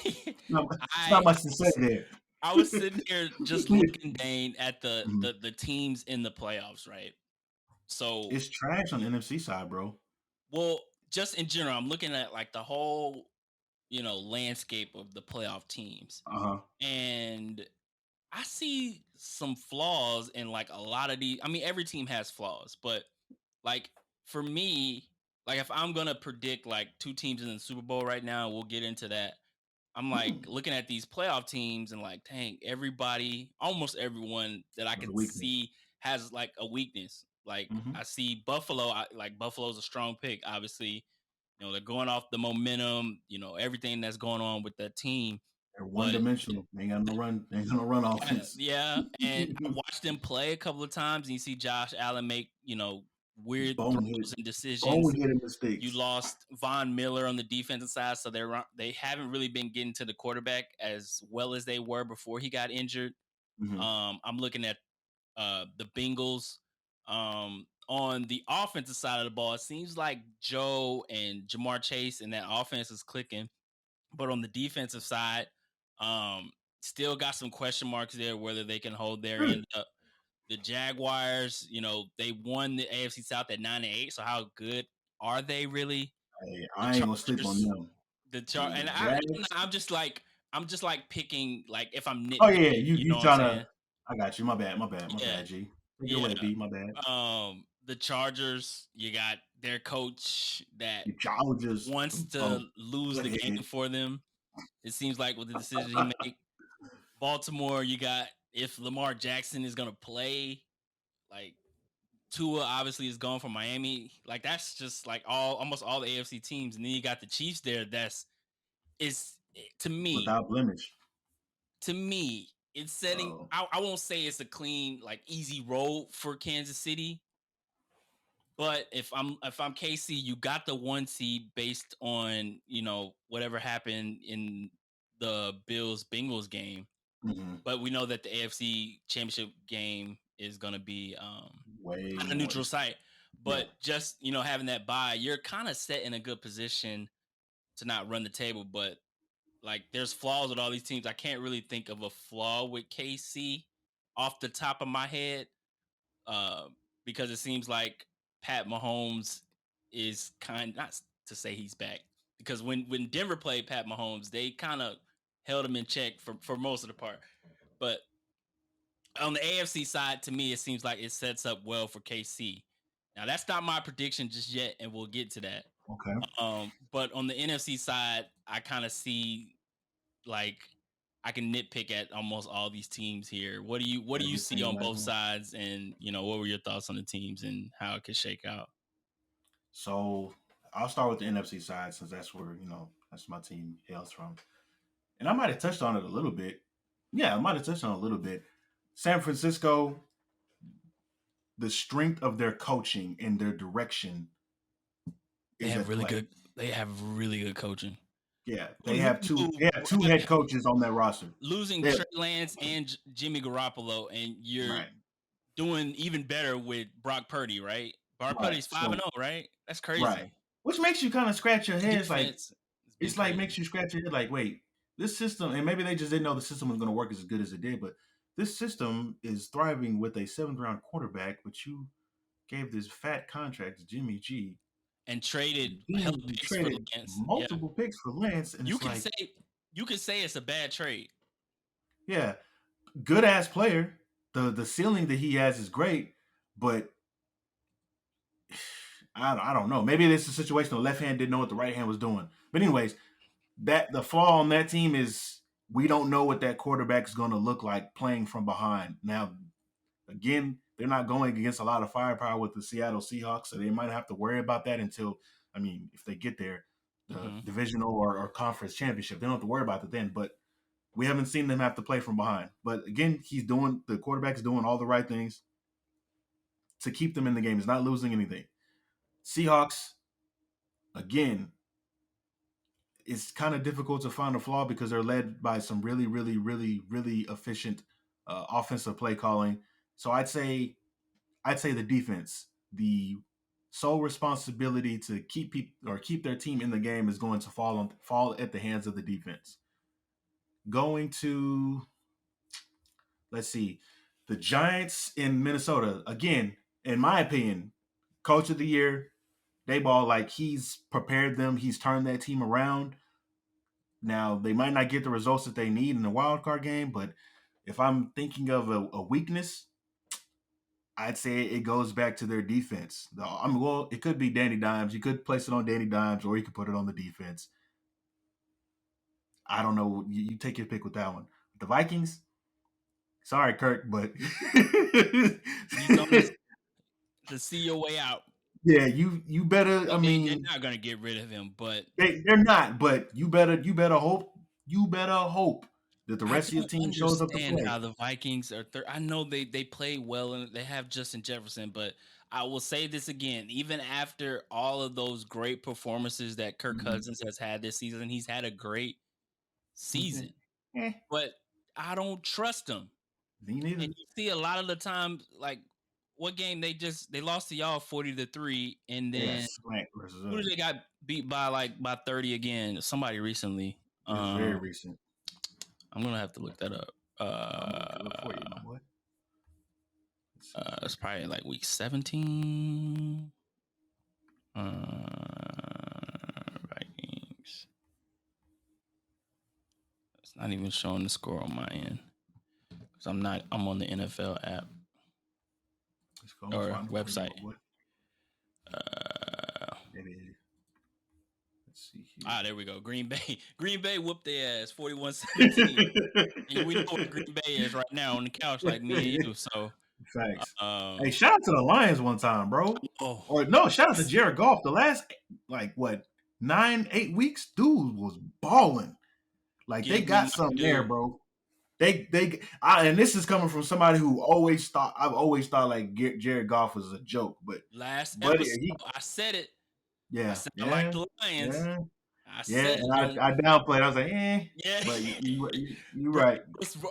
It's not I much to say there. I was sitting here just looking, Dane, at the Mhm. the the teams in the playoffs, right? So, It's trash on the NFC side, bro. well, just in general, I'm looking at like the whole, landscape of the playoff teams. Uh-huh. And I see some flaws in like a lot of these. I mean, every team has flaws, but like for me, like if I'm gonna predict like two teams in the Super Bowl right now, we'll get into that. I'm like Hmm. looking at these playoff teams and like, dang, everybody, almost everyone that I That's a can weakness. see has like a weakness. Like Hmm. I see Buffalo, like Buffalo's a strong pick. Obviously, they're going off the momentum, everything that's going on with that team. They're one But dimensional. They ain't got no run. They ain't got no run yeah, offense. yeah, and I watched them play a couple of times, and you see Josh Allen make weird Bonehead, throws and decisions. boneheaded You mistakes. lost Von Miller on the defensive side, so they haven't really been getting to the quarterback as well as they were before he got injured. Hmm. I'm looking at the Bengals. On the offensive side of the ball, it seems like Joe and Jamar Chase and that offense is clicking. But on the defensive side, um, still got some question marks there whether they can hold their Sure. end up. The Jaguars, they won the AFC South at 9-8. So how good are they really? Hey, The I ain't gonna sleep on Chargers, them. and The I'm, Jags. I'm just like picking like if I'm Oh yeah, nitpicking, you you know you what I'm trying to? saying? I got you. My bad. My bad. My Yeah, bad. G. Take it yeah. away, B. My bad. The Chargers, you got their coach that You Chargers. wants to Oh, lose go the game ahead. for them. It seems like with the decision he make. Baltimore, you got if Lamar Jackson is gonna play, like Tua obviously is going from Miami. Like that's just like almost all the AFC teams, and then you got the Chiefs there. That's is to me, Without blemish. it's setting. Oh. I won't say it's a clean, like easy road for Kansas City, but if I'm KC, you got the one seed based on whatever happened in the Bills Bengals game. Hmm. But we know that the AFC Championship game is going to be Way on a more. neutral site. But just, having that bye, you're kind of set in a good position to not run the table. But like, there's flaws with all these teams. I can't really think of a flaw with KC off the top of my head, uh, because it seems like Pat Mahomes is not to say he's back, because when Denver played Pat Mahomes, they kind of held him in check for most of the part. But on the AFC side, to me, it seems like it sets up well for KC. Now, that's not my prediction just yet, and we'll get to that. Okay. But on the NFC side, I kind of see, like, I can nitpick at almost all these teams here. What do you see on both sides? And what were your thoughts on the teams and how it could shake out? So I'll start with the NFC side, since that's where that's my team hails from, and I might have touched on it a little bit. Yeah, I might have touched on it a little bit. San Francisco, the strength of their coaching and their direction. They have really good. They have really good coaching. Yeah, they have two head coaches on that roster. Losing Trey Lance and Jimmy Garoppolo, and you're doing even better with Brock Purdy, right? Brock Purdy's 5-0, right? That's crazy. Right. Which makes you kind of scratch your head. It's like makes you scratch your head like, wait, this system, and maybe they just didn't know the system was going to work as good as it did, but this system is thriving with a 7th-round quarterback, but you gave this fat contract to Jimmy G. And traded multiple picks for Lance. And you can say it's a bad trade. Yeah. Good ass player. The ceiling that he has is great, but I don't know. Maybe this is a situation the left hand didn't know what the right hand was doing. But anyways, the flaw on that team is we don't know what that quarterback is going to look like playing from behind. Now, again, they're not going against a lot of firepower with the Seattle Seahawks, so they might have to worry about that until, if they get there, the divisional or conference championship. They don't have to worry about it then, but we haven't seen them have to play from behind. But again, the quarterback's doing all the right things to keep them in the game. He's not losing anything. Seahawks, again, it's kind of difficult to find a flaw because they're led by some really, really, really, really efficient offensive play calling. So I'd say the defense, the sole responsibility to keep their team in the game is going to fall at the hands of the defense. Going to, let's see, the Giants in Minnesota. Again, in my opinion, coach of the year, Dayball, like he's prepared them. He's turned that team around. Now, they might not get the results that they need in the wild card game, but if I'm thinking of a weakness, I'd say it goes back to their defense. It could be Danny Dimes. You could place it on Danny Dimes, or you could put it on the defense. I don't know. You take your pick with that one. The Vikings, sorry, Kirk, but to see your way out. Yeah, you better. They're not gonna get rid of him, but they're not. But you better hope. You better hope that the rest of your team shows up to play. How the Vikings are I know they play well and they have Justin Jefferson, but I will say this again: even after all of those great performances that Kirk Cousins has had this season, he's had a great season. But I don't trust him. Me neither. And you see a lot of the time, like what game they lost to y'all 40-3, and then who did they got beat by 30 again? Somebody recently. It was very recent. I'm gonna have to look that up. For you, my boy. It's probably like week 17. Vikings. It's not even showing the score on my end because I'm on the NFL app or website. Maybe. Let's see here. There we go. Green Bay whooped their ass 41-17. And we know what Green Bay is right now on the couch, like me and you. So facts. Hey, shout out to the Lions one time, bro. Shout out to Jared Goff. The last 9-8 weeks, dude was balling. Like they got something there, bro. And this is coming from somebody who I've always thought like Jared Goff was a joke, but last episode I said it. Yeah, I said I like the Lions. Yeah. I Yeah, said and don't. I downplayed. I was like, Yeah, but you're bro, right.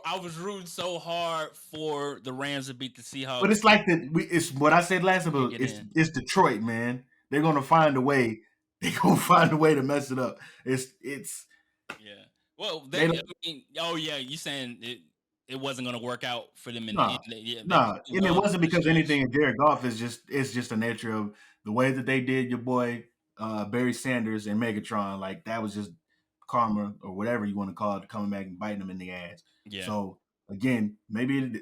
I was rooting so hard for the Rams to beat the But Seahawks. it's like it's what I said last Can't about. get in. It's Detroit, man. They're gonna find a way. They're gonna find a way to mess it up. It's Yeah. Well, they I don't. mean, oh yeah, you saying it wasn't going to work out for them in the end. Nah, Yeah, they nah, do and it well wasn't down the because stretch. anything in Jared Goff is just it's just the nature of the way that they did your boy Barry Sanders and Megatron. Like that was just karma or whatever you want to call it, coming back and biting them in the ass. Yeah. So again,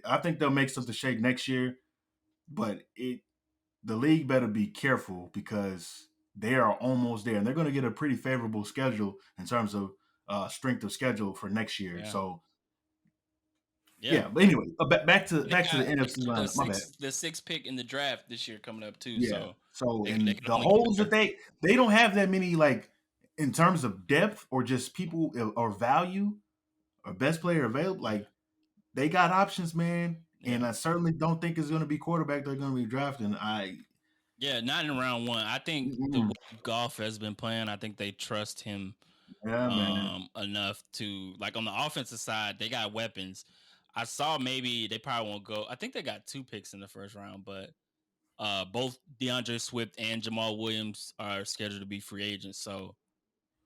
I think they'll make something shake next year, but the league better be careful because they are almost there, and they're going to get a pretty favorable schedule in terms of strength of schedule for next year. Yeah. So Yeah. yeah, but anyway, back to They the got NFC lineup. My bad. the sixth pick in the draft this year coming up too. Yeah. So So they and can the only get holes that better. they don't have that many like in terms of depth or just people or value or best player available. Yeah. Like they got options, man. And Yeah. I certainly don't think it's going to be quarterback they're going to be drafting. Yeah, not in round one. I think the Mm-mm. way Golf has been playing, I think they trust him Yeah, man. enough to like on the offensive side, they got weapons. I saw maybe they probably won't go. I think they got 2 picks in the first round, but both DeAndre Swift and Jamal Williams are scheduled to be free agents, so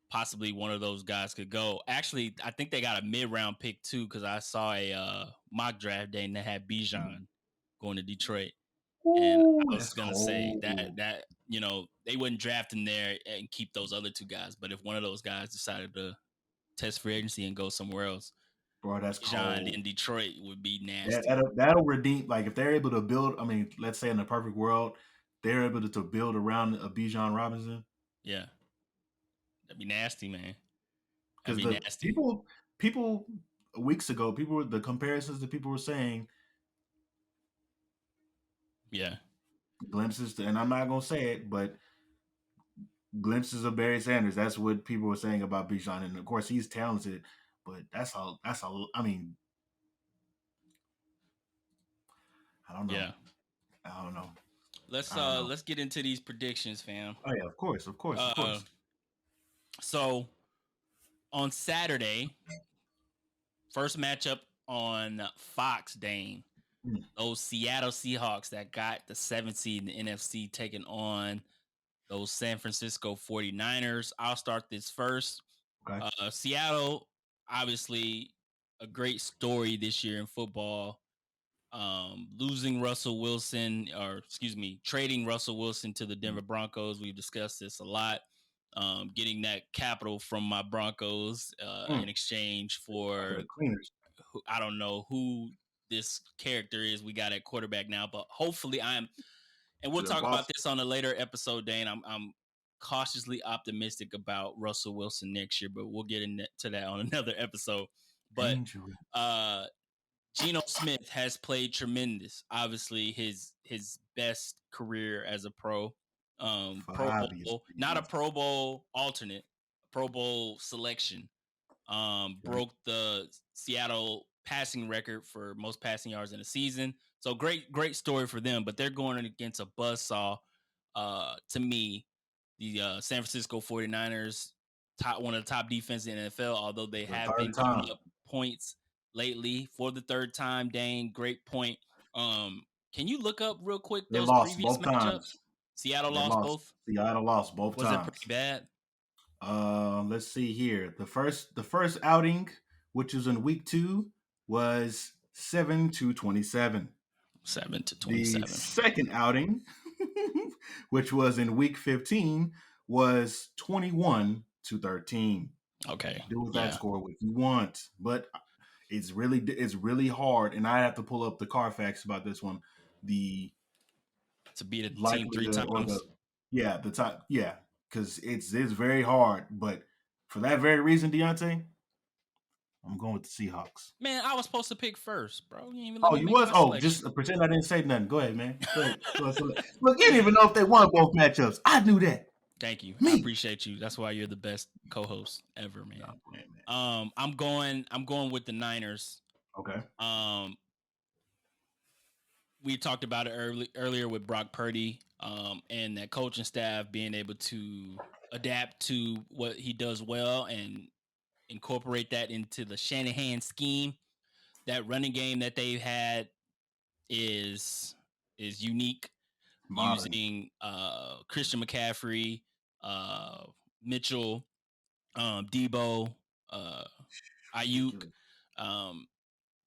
possibly one of those guys could go. Actually, I think they got a mid-round pick too because I saw a mock draft day and they had Bijan going to Detroit. And Ooh, I was that's gonna say cold. that they wouldn't draft him there and keep those other 2 guys, but if one of those guys decided to test free agency and go somewhere else, Bro, that's Bijan cold. in Detroit would be nasty. That'll redeem. Like if they're able to build, I mean, let's say in the perfect world, they're able to build around a Bijan Robinson. Yeah, that'd be nasty, man. That'd Because be the nasty. people weeks ago, the comparisons that people were saying, Yeah, glimpses, and I'm not gonna say it, but glimpses of Barry Sanders. That's what people were saying about Bijan, and of course he's talented, but that's all. That's all. I mean, I don't know. yeah. I don't know. Let's I don't know. let's get into these predictions, fam. Oh yeah, of course, of course, of Uh, course. so on Saturday, first matchup on Fox, Dane. Mm, Those Seattle Seahawks that got the 7th seed in the NFC taking on those San Francisco 49ers. I'll start this first. okay. Seattle, obviously, a great story this year in football. Losing Russell Wilson, or excuse me, trading Russell Wilson to the Mm, Denver Broncos. We've discussed this a lot. Getting that capital from my Broncos mm, in exchange for for the cleaners. I don't know who this character is we got at quarterback now, but hopefully and we'll The talk about boss this on a later episode, Dane. I'm cautiously optimistic about Russell Wilson next year, but we'll get into that on another episode. But dangerous. uh Geno Smith has played tremendous. Obviously, his best career as a pro. For Pro obvious Bowl, not a reasons. Pro Bowl alternate, Pro Bowl selection. Okay. Broke the Seattle passing record for most passing yards in a season. So great story for them. But they're going against a buzzsaw. To me, the San Francisco 49ers, one of the top defenses in the NFL, although they For the have third been giving time. up points lately for the third time. Dane, great point. Um, can you look up real quick They those lost previous both matchups? times. Seattle They lost lost. both. Seattle lost both Was it pretty times. bad? Let's see here. The first outing, which was in week 2, was 7-27. 7-27. The second outing, which was in week 15, was 21-13. Okay. Do with that Yeah. score what you want, but it's really hard, and I have to pull up the Carfax about this one. The To beat a team three likelihood or the times. yeah the time yeah because it's very hard, but for that very reason, Deonte, I'm going with the Seahawks. Man, I was supposed to pick first, bro. You didn't even let Oh, me you make was? my Oh, selection. just pretend I didn't say nothing. Go ahead, man. Go ahead. Look, you didn't even know if they won both matchups. I knew that. Thank you. I Me. appreciate you. That's why you're the best co-host ever, Nah, man. I'm playing, man. I'm going with the Niners. Okay. Um, we talked about it earlier with Brock Purdy, and that coaching staff being able to adapt to what he does well and incorporate that into the Shanahan scheme. That running game that they've had is unique, Modern. using Christian McCaffrey, uh, Mitchell, Debo, uh, Ayuk. Ridiculous. Um,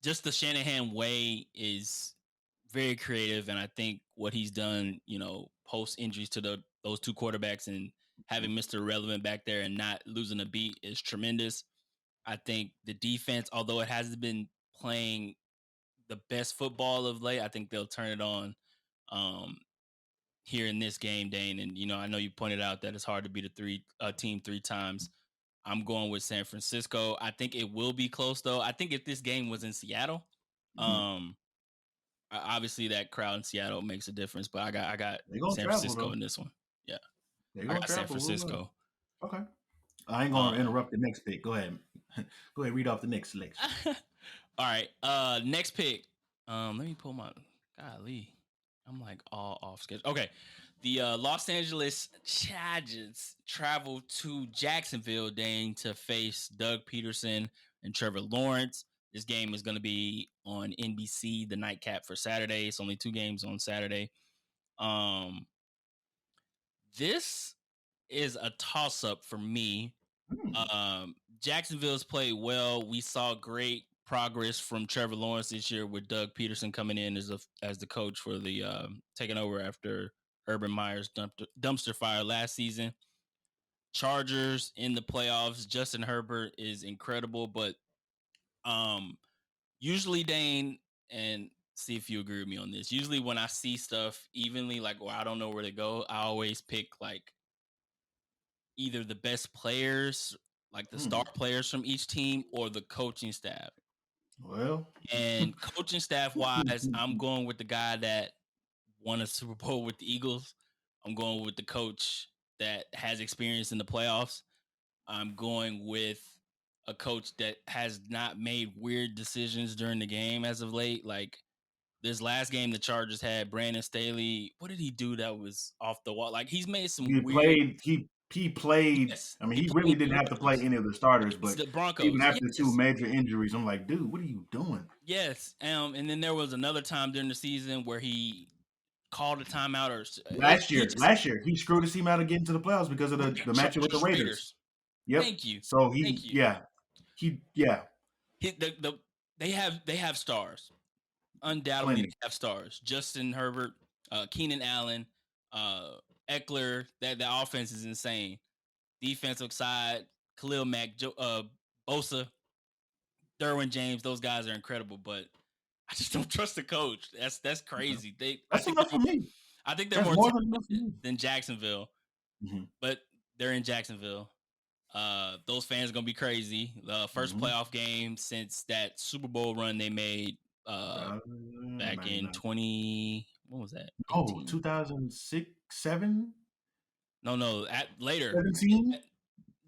just the Shanahan way is very creative, and I think what he's done, post injuries to those two quarterbacks and having Mr. Relevant back there and not losing a beat is tremendous. I think the defense, although it hasn't been playing the best football of late, I think they'll turn it on um, here in this game, Dane. And I know you pointed out that it's hard to beat a team three times. I'm going with San Francisco. I think it will be close though. I think if this game was in Seattle, Mm. um, obviously that crowd in Seattle makes a difference. But I got They're gonna San travel Francisco though. in this one. Yeah, They're I gonna got San travel real well. Francisco. Okay. I ain't gonna Um, interrupt the next pick. Go ahead. Go ahead. Read off the next selection. all right. Next pick. Let me pull my. Golly, I'm like all off schedule. Okay, the Los Angeles Chargers travel to Jacksonville, Dane, to face Doug Peterson and Trevor Lawrence. This game is going to be on NBC, the nightcap for Saturday. It's only two games on Saturday. Um, this is a toss up for me. Mm. Jacksonville's played well. We saw great progress from Trevor Lawrence this year with Doug Peterson coming in as the coach for the taking over after Urban Meyer's dumpster fire last season. Chargers in the playoffs. Justin Herbert is incredible, but um, usually Dane, and see if you agree with me on this. Usually when I see stuff evenly, like I don't know where to go, I always pick like either the best players, like the star Mm. players from each team, or the coaching staff. Well. And coaching staff wise, I'm going with the guy that won a Super Bowl with the Eagles. I'm going with the coach that has experience in the playoffs. I'm going with a coach that has not made weird decisions during the game as of late. Like this last game, the Chargers had Brandon Staley. What did he do that was off the wall? Like he's made some He weird. played. He played. Yes, I mean, he he really played didn't the have to play Broncos. any of the starters, Yes, but the even Broncos. after two Yes, major injuries, I'm like, dude, what are you doing? yes. And then there was another time during the season where he called a timeout, or Last he year, just last year, he screwed his team out of getting to the playoffs because of the matchup with the Chargers Raiders. Raiders. Yep. Thank you, So thank you. yeah, They have stars. Undoubtedly, plenty. they have stars. Justin Herbert, Keenan Allen, uh, Eckler. That offense is insane. Defensive side, Khalil Mack, Bosa, Derwin James. Those guys are incredible, but I just don't trust the coach. That's Okay. crazy. That's enough for me. I think they're That's more more than enough for talented me. than Jacksonville, Mm-hmm. but they're in Jacksonville. Those fans are gonna be crazy. The first Mm-hmm. playoff game since that Super Bowl run they made back in 20. What was that? Oh, 18? 2006, 7, No, at later. 17,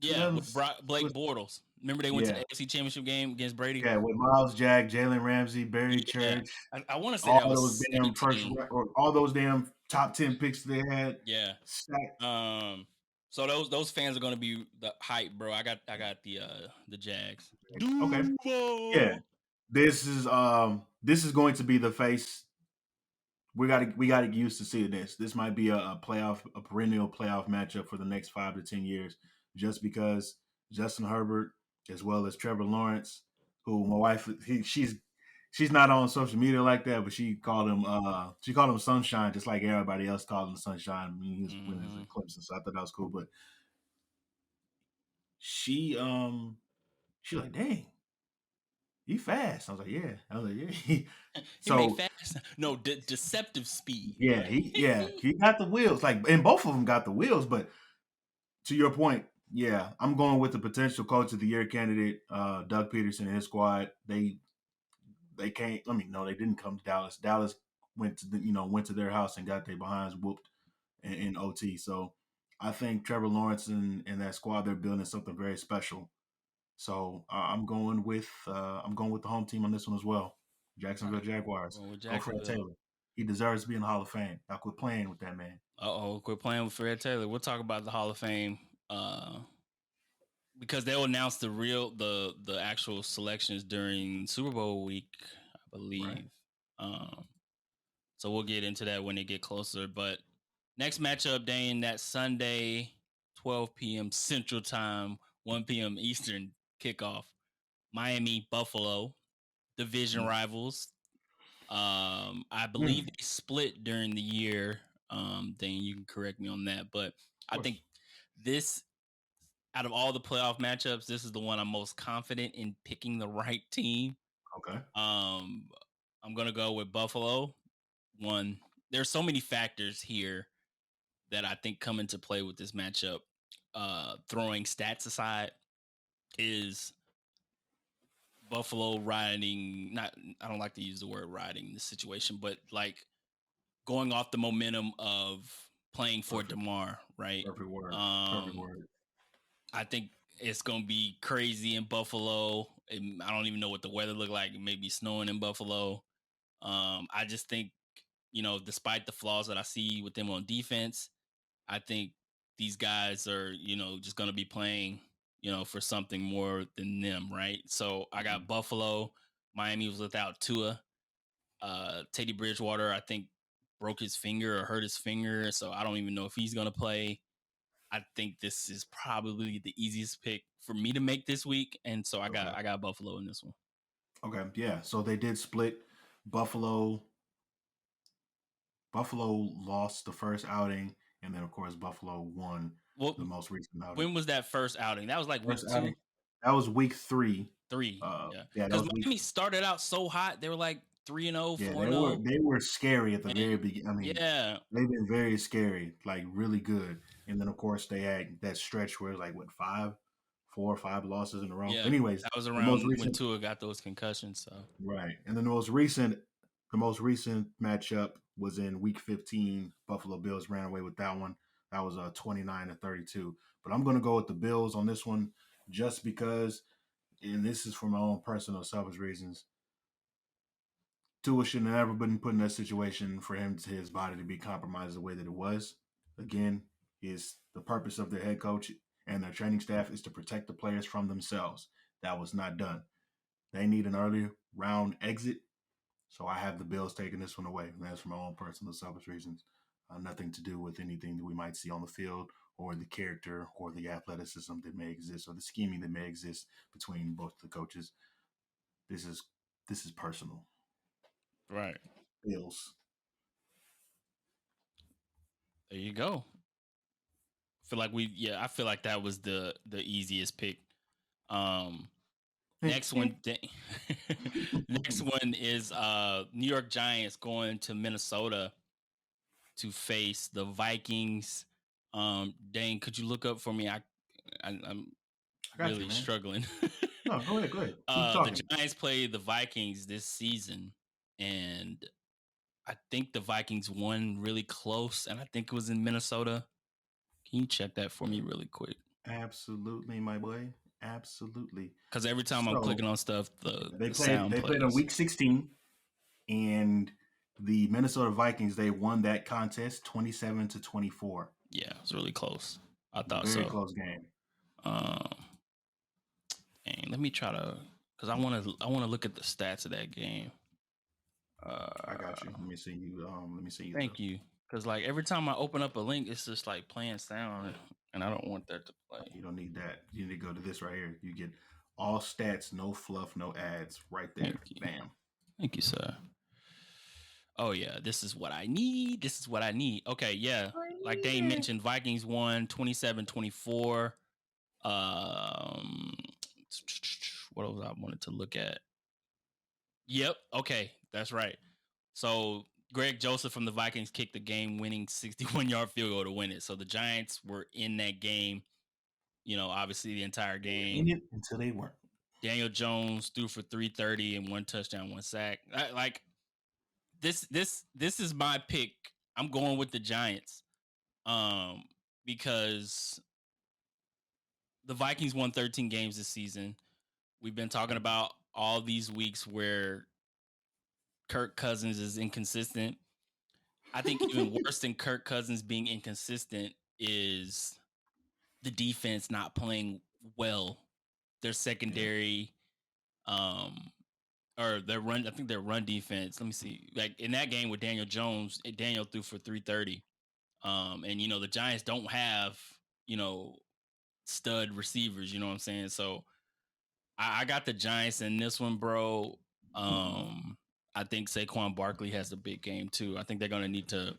Yeah, with 2000. Blake Bortles. Remember they went to the Yeah, AFC Championship game against Brady. yeah, with Miles Jack, Jalen Ramsey, Barry Yeah, Church, I want to say all that those was damn or all those damn top 10 picks they had 17. Yeah. stacked. So those fans are gonna be the hype, bro. I got the Jags. Okay, yeah, Duval. this is going to be the face. We got to get used to seeing this. This might be a perennial playoff matchup for the next 5 to 10 years, just because Justin Herbert as well as Trevor Lawrence, who my wife she's not on social media like that, but she called him Sunshine, just like everybody else called him Sunshine when he was in Mm-hmm. Clemson. So I thought that was cool. But she she like, dang, he fast. I was like, yeah. I was like, yeah. He made So fast. No, deceptive speed. he got the wheels. Like, and both of them got the wheels. But to your point, yeah, I'm going with the potential coach of the year candidate, Doug Peterson and his squad. They can't. I mean, no, they didn't come to Dallas. Dallas went to their house and got their behinds whooped in OT. So I think Trevor Lawrence and that squad, they're building something very special. So I'm going with the home team on this one as well. All Jacksonville right, Jaguars. going with Go Fred Jacksonville. Taylor. He deserves to be in the Hall of Fame. I quit playing with that man. Quit playing with Fred Taylor. We'll talk about the Hall of Fame because they'll announce the actual selections during Super Bowl week, I believe. Right. So we'll get into that when they get closer. But next matchup, Dane, that Sunday, 12 p.m. Central Time, 1 p.m. Eastern kickoff. Miami, Buffalo, division rivals. I believe they split during the year. Dane, you can correct me on that. But I think this, out of all the playoff matchups, this is the one I'm most confident in picking the right team. Okay. I'm gonna go with Buffalo. One, there's so many factors here that I think come into play with this matchup. Throwing stats aside, is Buffalo riding, not, I don't like to use the word riding in this situation, but like going off the momentum of playing for Damar, right? Perfect word. Perfect word. I think it's gonna be crazy in Buffalo. I don't even know what the weather look like. It may be snowing in Buffalo. I just think, despite the flaws that I see with them on defense, I think these guys are, just gonna be playing, for something more than them, right? So I got Buffalo. Miami was without Tua. Teddy Bridgewater, I think, broke his finger or hurt his finger, so I don't even know if he's gonna play. I think this is probably the easiest pick for me to make this week, and so I got Buffalo in this one. Okay, yeah. So they did split. Buffalo lost the first outing, and then of course Buffalo won the most recent outing. When was that first outing? That was like week 2. That was week 3. Yeah. Yeah, because Miami started out so hot. They were like 3-0, 4-0. They were scary at the very beginning. I mean, yeah, they've been very scary, like really good. And then of course they had that stretch where it was like 4 or 5 losses in a row. Yeah, anyways, that was around when Tua got those concussions. So right, and then the most recent matchup was in week 15. Buffalo Bills ran away with that one. That was 29-32. But I'm going to go with the Bills on this one just because, and this is for my own personal selfish reasons. Tua should have never been put in that situation for his body to be compromised the way that it was. Again, is the purpose of their head coach and their training staff is to protect the players from themselves. That was not done. They need an early round exit. So I have the Bills taking this one away. And that's for my own personal selfish reasons. Nothing to do with anything that we might see on the field or the character or the athleticism that may exist or the scheming that may exist between both the coaches. This is personal. Right. Bills. There you go. I feel like that was the easiest pick. Next one next one is New York Giants going to Minnesota to face the Vikings. Dane, could you look up for me? I'm really struggling. No, go ahead. The Giants play the Vikings this season, and I think the Vikings won really close, and I think it was in Minnesota. Can you check that for me really quick? Absolutely, my boy. Absolutely. Because every time I'm clicking on stuff, they played on week 16, and the Minnesota Vikings, they won that contest 27-24. Yeah, it was really close. I thought Very close game. And let me try to, because I want to look at the stats of that game. I got you. Let me see you. Thank you. Because like every time I open up a link, it's just like playing sound, and I don't want that to play. You don't need that. You need to go to this right here. You get all stats, no fluff, no ads, right there. Bam. Thank you, sir. Oh yeah, this is what I need. Okay, yeah. Like Dane mentioned, Vikings won 27-24. What else I wanted to look at? Yep. Okay, that's right. So Greg Joseph from the Vikings kicked the game-winning 61-yard field goal to win it. So the Giants were in that game, obviously the entire game. In it until they weren't. Daniel Jones threw for 330 and 1 touchdown, 1 sack. This is my pick. I'm going with the Giants, because the Vikings won 13 games this season. We've been talking about all these weeks where Kirk Cousins is inconsistent. I think even worse than Kirk Cousins being inconsistent is the defense not playing well. Their Yeah. secondary, um, or their run. I think their run defense. Let me see. Like in that game with Daniel Jones, Daniel threw for 330. And the Giants don't have you know stud receivers. You know what I'm saying? So I got the Giants in this one, bro. Mm-hmm. I think Saquon Barkley has a big game too. I think they're gonna need to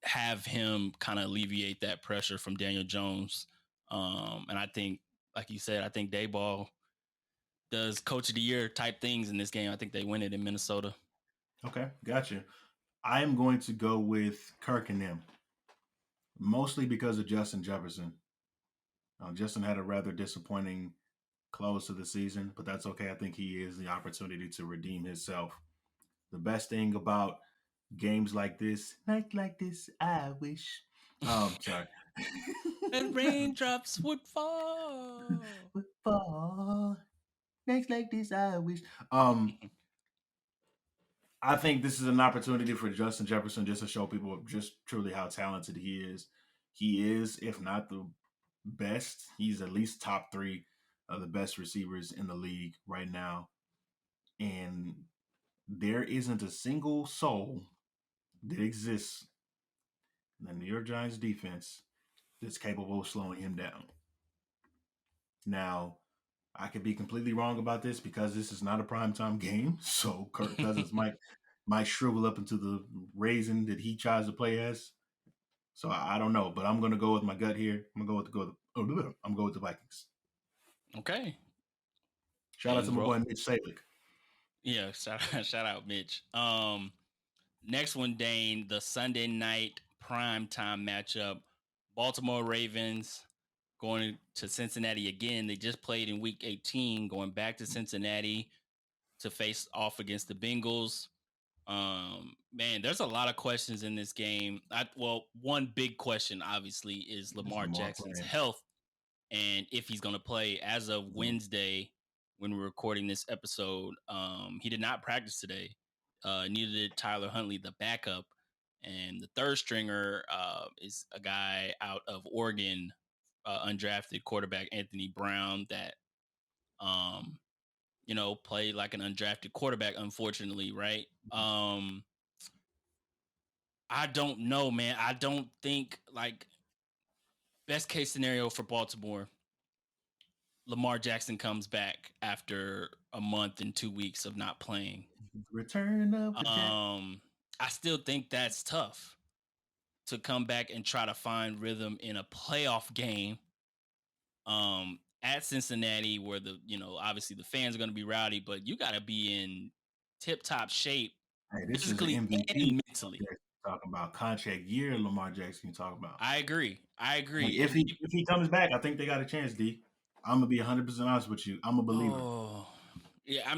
have him kind of alleviate that pressure from Daniel Jones. And I think, like you said, I think Dayball does coach of the year type things in this game. I think they win it in Minnesota. Okay, gotcha. I am going to go with Kirk and them, mostly because of Justin Jefferson. Justin had a rather disappointing close to the season, but that's okay. I think he is the opportunity to redeem himself. The best thing about games like this, night like this, I wish. Sorry. And raindrops would fall. Would fall. Nights like this, I wish. Um, I think this is an opportunity for Justin Jefferson just to show people just truly how talented he is. He is, if not the best, he's at least top three of the best receivers in the league right now. And there isn't a single soul that exists in the New York Giants defense that's capable of slowing him down. Now, I could be completely wrong about this because this is not a primetime game. So Kirk Cousins might shrivel up into the raisin that he tries to play as. So I don't know, but I'm gonna go with my gut here. I'm gonna go with the Vikings. Okay. Shout out to And my bro, boy Mitch Salick. yeah, shout out Mitch. Next one, Dane, the Sunday night prime time matchup. Baltimore Ravens going to Cincinnati again. They just played in week 18, going back to Cincinnati to face off against the Bengals. Man, there's a lot of questions in this game. One big question obviously is It's Lamar Lamar Jackson's playing. health and if he's going to play. As of Mhm. Wednesday, when we're recording this episode, he did not practice today. Neither did Tyler Huntley, the backup, and the third stringer is a guy out of Oregon, undrafted quarterback Anthony Brown that um, played like an undrafted quarterback, unfortunately, right? I don't know, man. I don't think like best case scenario for Baltimore, Lamar Jackson comes back after a month and 2 weeks of not playing. Return of the Jack. Um, I still think that's tough to come back and try to find rhythm in a playoff game. At Cincinnati, where obviously the fans are going to be rowdy, but you got to be in tip top shape Hey, this is an physically MVP. and mentally. Talking about contract year, Lamar Jackson. You talk about. I agree. I Like agree. if And he comes back, I think they got a chance. D. I'm gonna be 100% honest with you. I'm a believer. oh, yeah.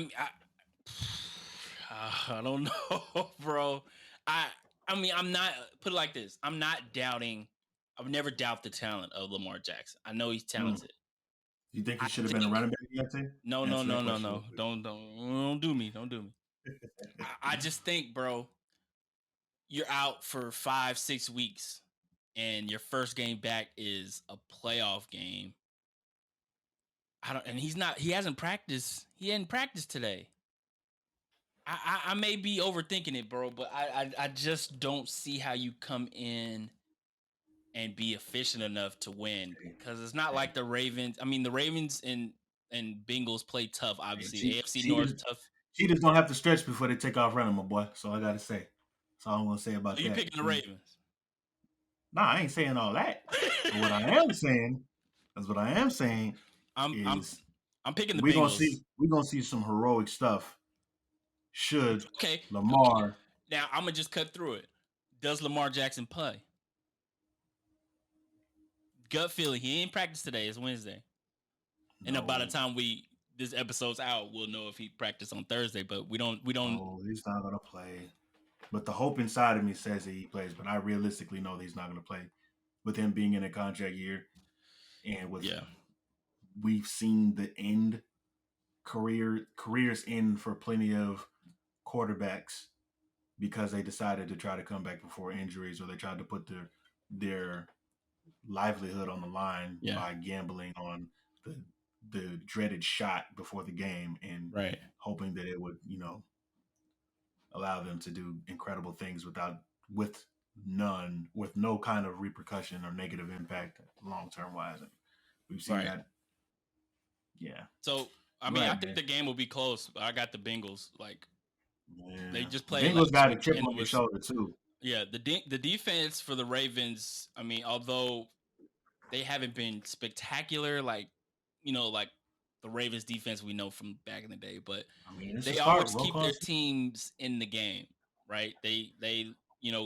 I don't know, bro. I I mean, I'm not put it like this. I'm not doubting. I would never doubt the talent of Lamar Jackson. I know he's Mm. talented. You think he I should have been a think running back yet? no, no, Answer that no, no, question real no. quick. Don't do me. Don't do me. I just think, bro, you're out for 5, 6 weeks, and your first game back is a playoff game. I don't, and he's not. He hasn't practiced. He hadn't practiced today. I may be overthinking it, bro, but I just don't see how you come in and be efficient enough to win Hey, because it's not hey, like the Ravens. I mean, the Ravens and Bengals play tough. hey, Obviously, AFC North tough. cheaters don't have to stretch before they take off running, my boy. That's all I gotta say. That's all I'm gonna say So about you that. picking the Ravens? Nah, I ain't saying all that. But what I am saying, that's what I am saying I'm I'm is I'm picking the Bengals. we're gonna see some heroic stuff should Okay, okay. Lamar. Now I'm gonna just cut through it. Does Lamar Jackson play? Gut feeling. He ain't practiced today. It's Wednesday, and by the No, time this episode's out, we'll know if he practiced on Thursday. But we don't. no, he's not gonna play. But the hope inside of me says that he plays, but I realistically know that he's not gonna play with him being in a contract year and with Yeah. we've seen the end careers end for plenty of quarterbacks because they decided to try to come back before injuries, or they tried to put their livelihood on the line Yeah. by gambling on the dreaded shot before the game and Right. hoping that it would, allow them to do incredible things with no kind of repercussion or negative impact long term wise. And we've seen Right. that. Yeah. So I mean, I Right, think man. the game will be close. I got the Bengals. Like they Yeah. just The played Bengals last got a week, chip and it on their was shoulder too. yeah. The defense for the Ravens. I mean, although they haven't been spectacular, like the Ravens defense we know from back in the day, but I mean, it's a they start. always Roll keep call. their teams in the game, right? They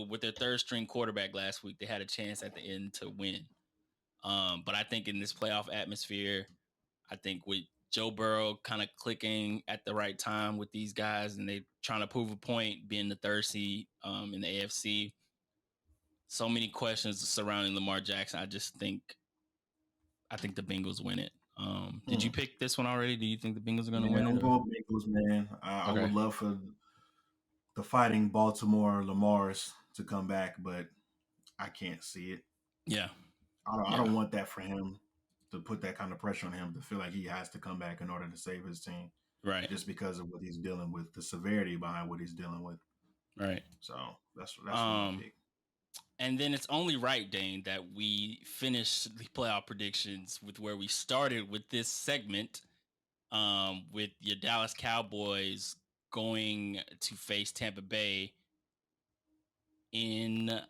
with their third string quarterback last week, they had a chance at the end to win. But I think in this playoff atmosphere, I think with Joe Burrow kind of clicking at the right time with these guys, and they trying to prove a point, being the third seed in the AFC. So many questions surrounding Lamar Jackson. I think the Bengals win it. Did you pick this one already? Do you think the Bengals are going to Yeah, win it? I'm Or going Bengals, man. I would okay, love for the fighting Baltimore Lamars to come back, but I can't see it. yeah, I yeah, don't want that for him to put that kind of pressure on him to feel like he has to come back in order to save his team right, just because of what he's dealing with, the severity behind what he's dealing with. right. So that's what my Um, pick. and then it's only right, Dane, that we finish the playoff predictions with where we started with this segment, with your Dallas Cowboys going to face Tampa Bay in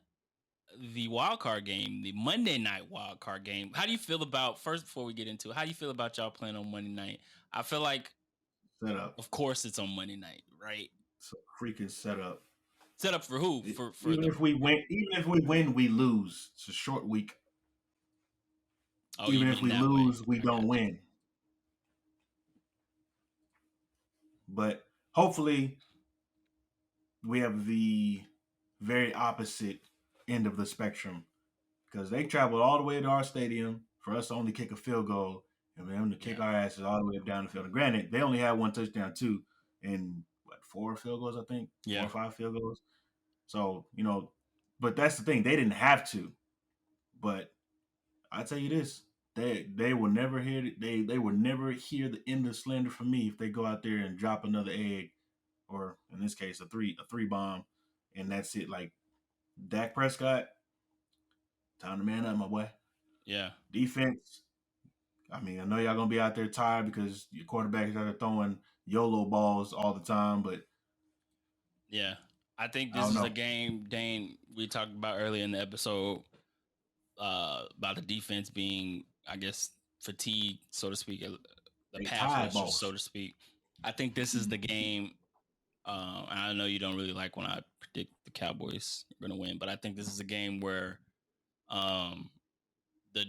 the wild card game, the Monday night wild card game. How do you feel about first before we get into it? How do you feel about y'all playing on Monday night? I feel like, Setup. of course, it's on Monday night, right? It's a freaking setup. Set up for who? For Even the if we win, we lose. It's a short week. oh, you Even if mean we that way? lose, we I got don't you. win. But hopefully, we have the very opposite end of the spectrum because they traveled all the way to our stadium for us to only kick a field goal and for them to kick Yeah, our asses all the way up down the field. And granted, they only had one touchdown too, and what, 4 field goals, I think, four yeah, or 5 field goals. So but that's the thing, they didn't have to. But I tell you this, they will never hear they will never hear the end of slander from me if they go out there and drop another egg, or in this case a three bomb, and that's it. Like Dak Prescott, time to man up, my boy. yeah, Defense. I mean, I know y'all gonna be out there tired because your quarterback is out there throwing YOLO balls all the time, but yeah. I think I this don't is a know. game, Dane, we talked about earlier in the episode, about the defense being, I guess, fatigued, so to speak, the They pass tired, rushers, so boss. to speak. I think this is the game. And I know you don't really like when I predict the Cowboys are going to win, but I think this is a game where um,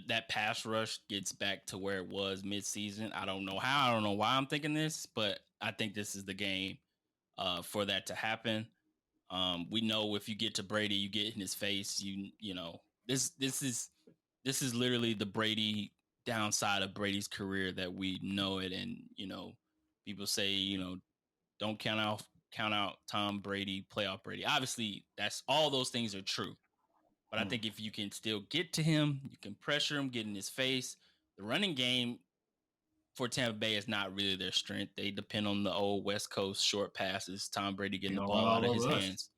that pass rush gets back to where it was midseason. I don't know how. I don't know why I'm thinking this, but I think this is the game for that to happen. We know if you get to Brady, you get in his face. You know this is literally the Brady downside of Brady's career that we know it, and people say don't count out Tom Brady, playoff Brady. Obviously, that's all those things are true. But I Hmm. think if you can still get to him, you can pressure him, get in his face. The running game for Tampa Bay is not really their strength. They depend on the old West Coast short passes, Tom Brady They getting the gonna run ball out all of his over us. hands.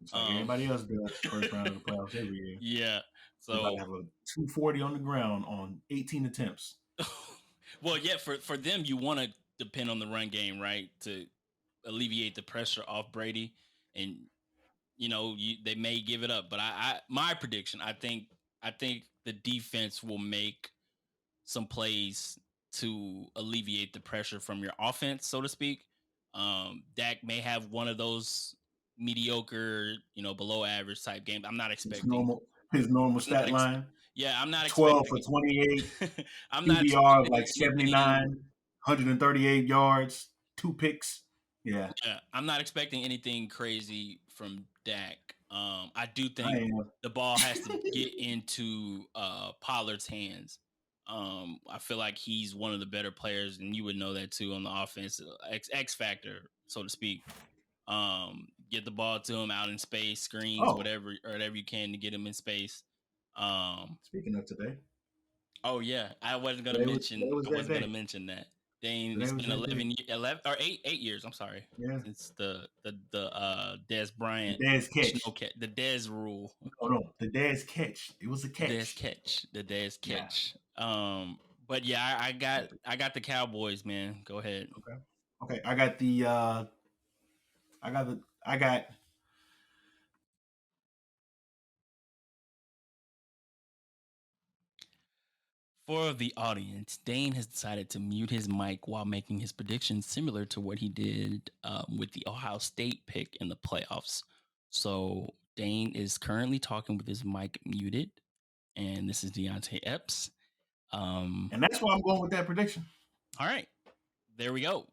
It's like Um, everybody else does first round of the playoffs every year. yeah. We're about So, to have a 240 on the ground on 18 attempts. well, yeah, for them, you want to depend on the run game, right, to alleviate the pressure off Brady, and they may give it up. But my prediction, I think the defense will make some plays to alleviate the pressure from your offense, so to speak. Dak may have one of those mediocre, below average type games. I'm not His expecting. normal his normal I'm not. stat line: Yeah, I'm not 12 expecting for 28, it. I'm not QBR of expecting like anything. 79, 138 yards, 2 picks. Yeah, Yeah, I'm not expecting anything crazy from Dak. I do I think am. the ball has to get into Pollard's hands. I feel like he's one of the better players, and you would know that too on the offense, X factor, so to speak. get the ball to him out in space, screens, Oh, whatever you can to get him in space. speaking of today, Oh yeah, I wasn't gonna today mention. was I that wasn't gonna day. mention that. Dane, Today it's was been that day. 11 or 8 years. I'm sorry, Yeah, since the Des the Bryant Dez catch. the Des rule, No, the Dez catch. It was a catch. The Des Yeah. catch. But yeah, I got the Cowboys, man. Go ahead. Okay. Okay. I got For the audience, Dane has decided to mute his mic while making his predictions, similar to what he did with the Ohio State pick in the playoffs. So Dane is currently talking with his mic muted, and this is Deonte Epps. and that's why I'm going with that prediction. All right, there we go.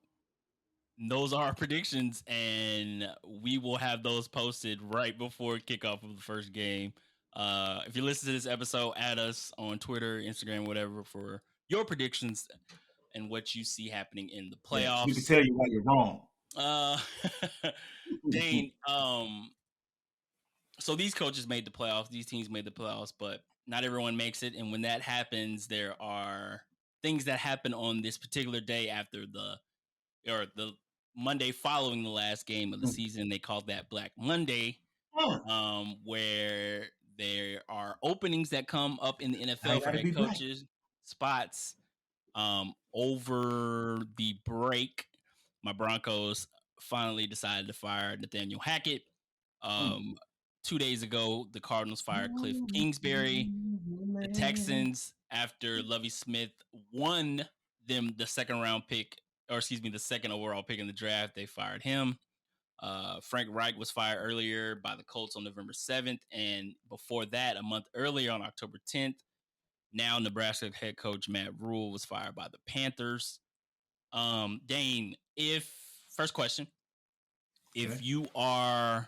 Those are our predictions, and we will have those posted right before kickoff of the first game. If you listen to this episode, add us on Twitter, Instagram, whatever, for your predictions and what you see happening in the Yeah, so we can playoffs. tell you why you're wrong. Uh, Dane, so these coaches made the playoffs, these teams made the playoffs, but not everyone makes it. And when that happens, there are things that happen on this particular day after the Monday following the last game of the season. They call that Black Monday, where there are openings that come up in the I NFL for gotta head be black. coaches spots. Over the break, my Broncos finally decided to fire Nathaniel Hackett. Um, 2 days ago, the Cardinals fired Cliff Kingsbury. The Texans, after Lovie Smith won them the second round pick, or excuse me, the second overall pick in the draft, they fired him. Frank Reich was fired earlier by the Colts on November 7th. And before that, a month earlier on October 10th, now Nebraska head coach Matt Rule was fired by the Panthers. Dane, if first question, if Okay. you are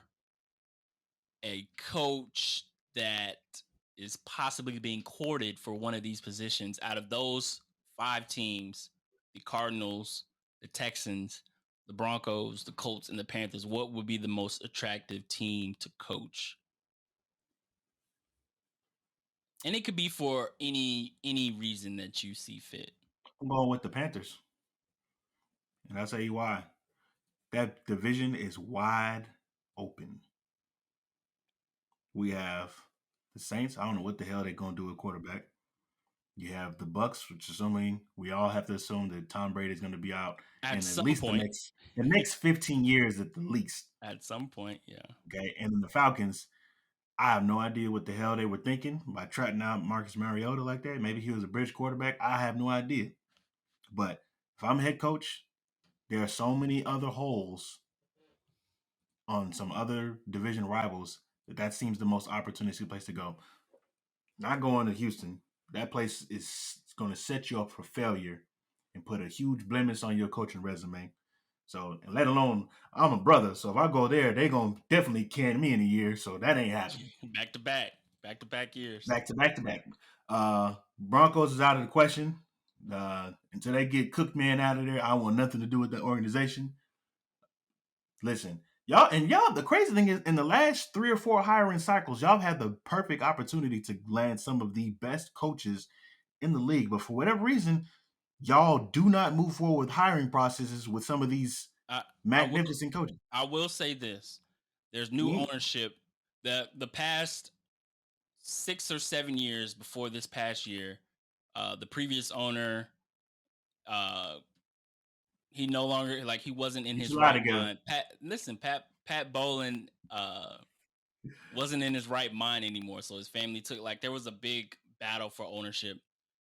a coach that is possibly being courted for one of these positions out of those five teams, the Cardinals, the Texans, the Broncos, the Colts, and the Panthers, what would be the most attractive team to coach? And it could be for any reason that you see fit. I'm going with the Panthers, and I'll tell you why. That division is wide open. We have the Saints. I don't know what the hell they're gonna do with quarterback. You have the Bucks, which is assuming we all have to assume that Tom Brady is going to be out At in at some least point. the next 15 years at the least. At some point, yeah. Okay, and then the Falcons, I have no idea what the hell they were thinking by trotting out Marcus Mariota like that. Maybe he was a bridge quarterback. I have no idea. But if I'm head coach, there are so many other holes on some other division rivals that seems the most opportunistic place to go. Not going to Houston. That place is going to set you up for failure and put a huge blemish on your coaching resume. So, and let alone, I'm a brother. So if I go there, they're going to definitely can me in a year. So that ain't happening. Back to back years. Back to back to back. Broncos is out of the question. Until they get Cook Man out of there, I want nothing to do with the organization. Listen, y'all, the crazy thing is in the last 3 or 4 hiring cycles, y'all had the perfect opportunity to land some of the best coaches in the league. But for whatever reason, y'all do not move forward with hiring processes with some of these magnificent coaches. I will say this. There's new ownership. The past 6 or 7 years before this past year, the previous owner, he no longer he wasn't in his right mind. Pat Bolin wasn't in his right mind anymore. So his family took there was a big battle for ownership.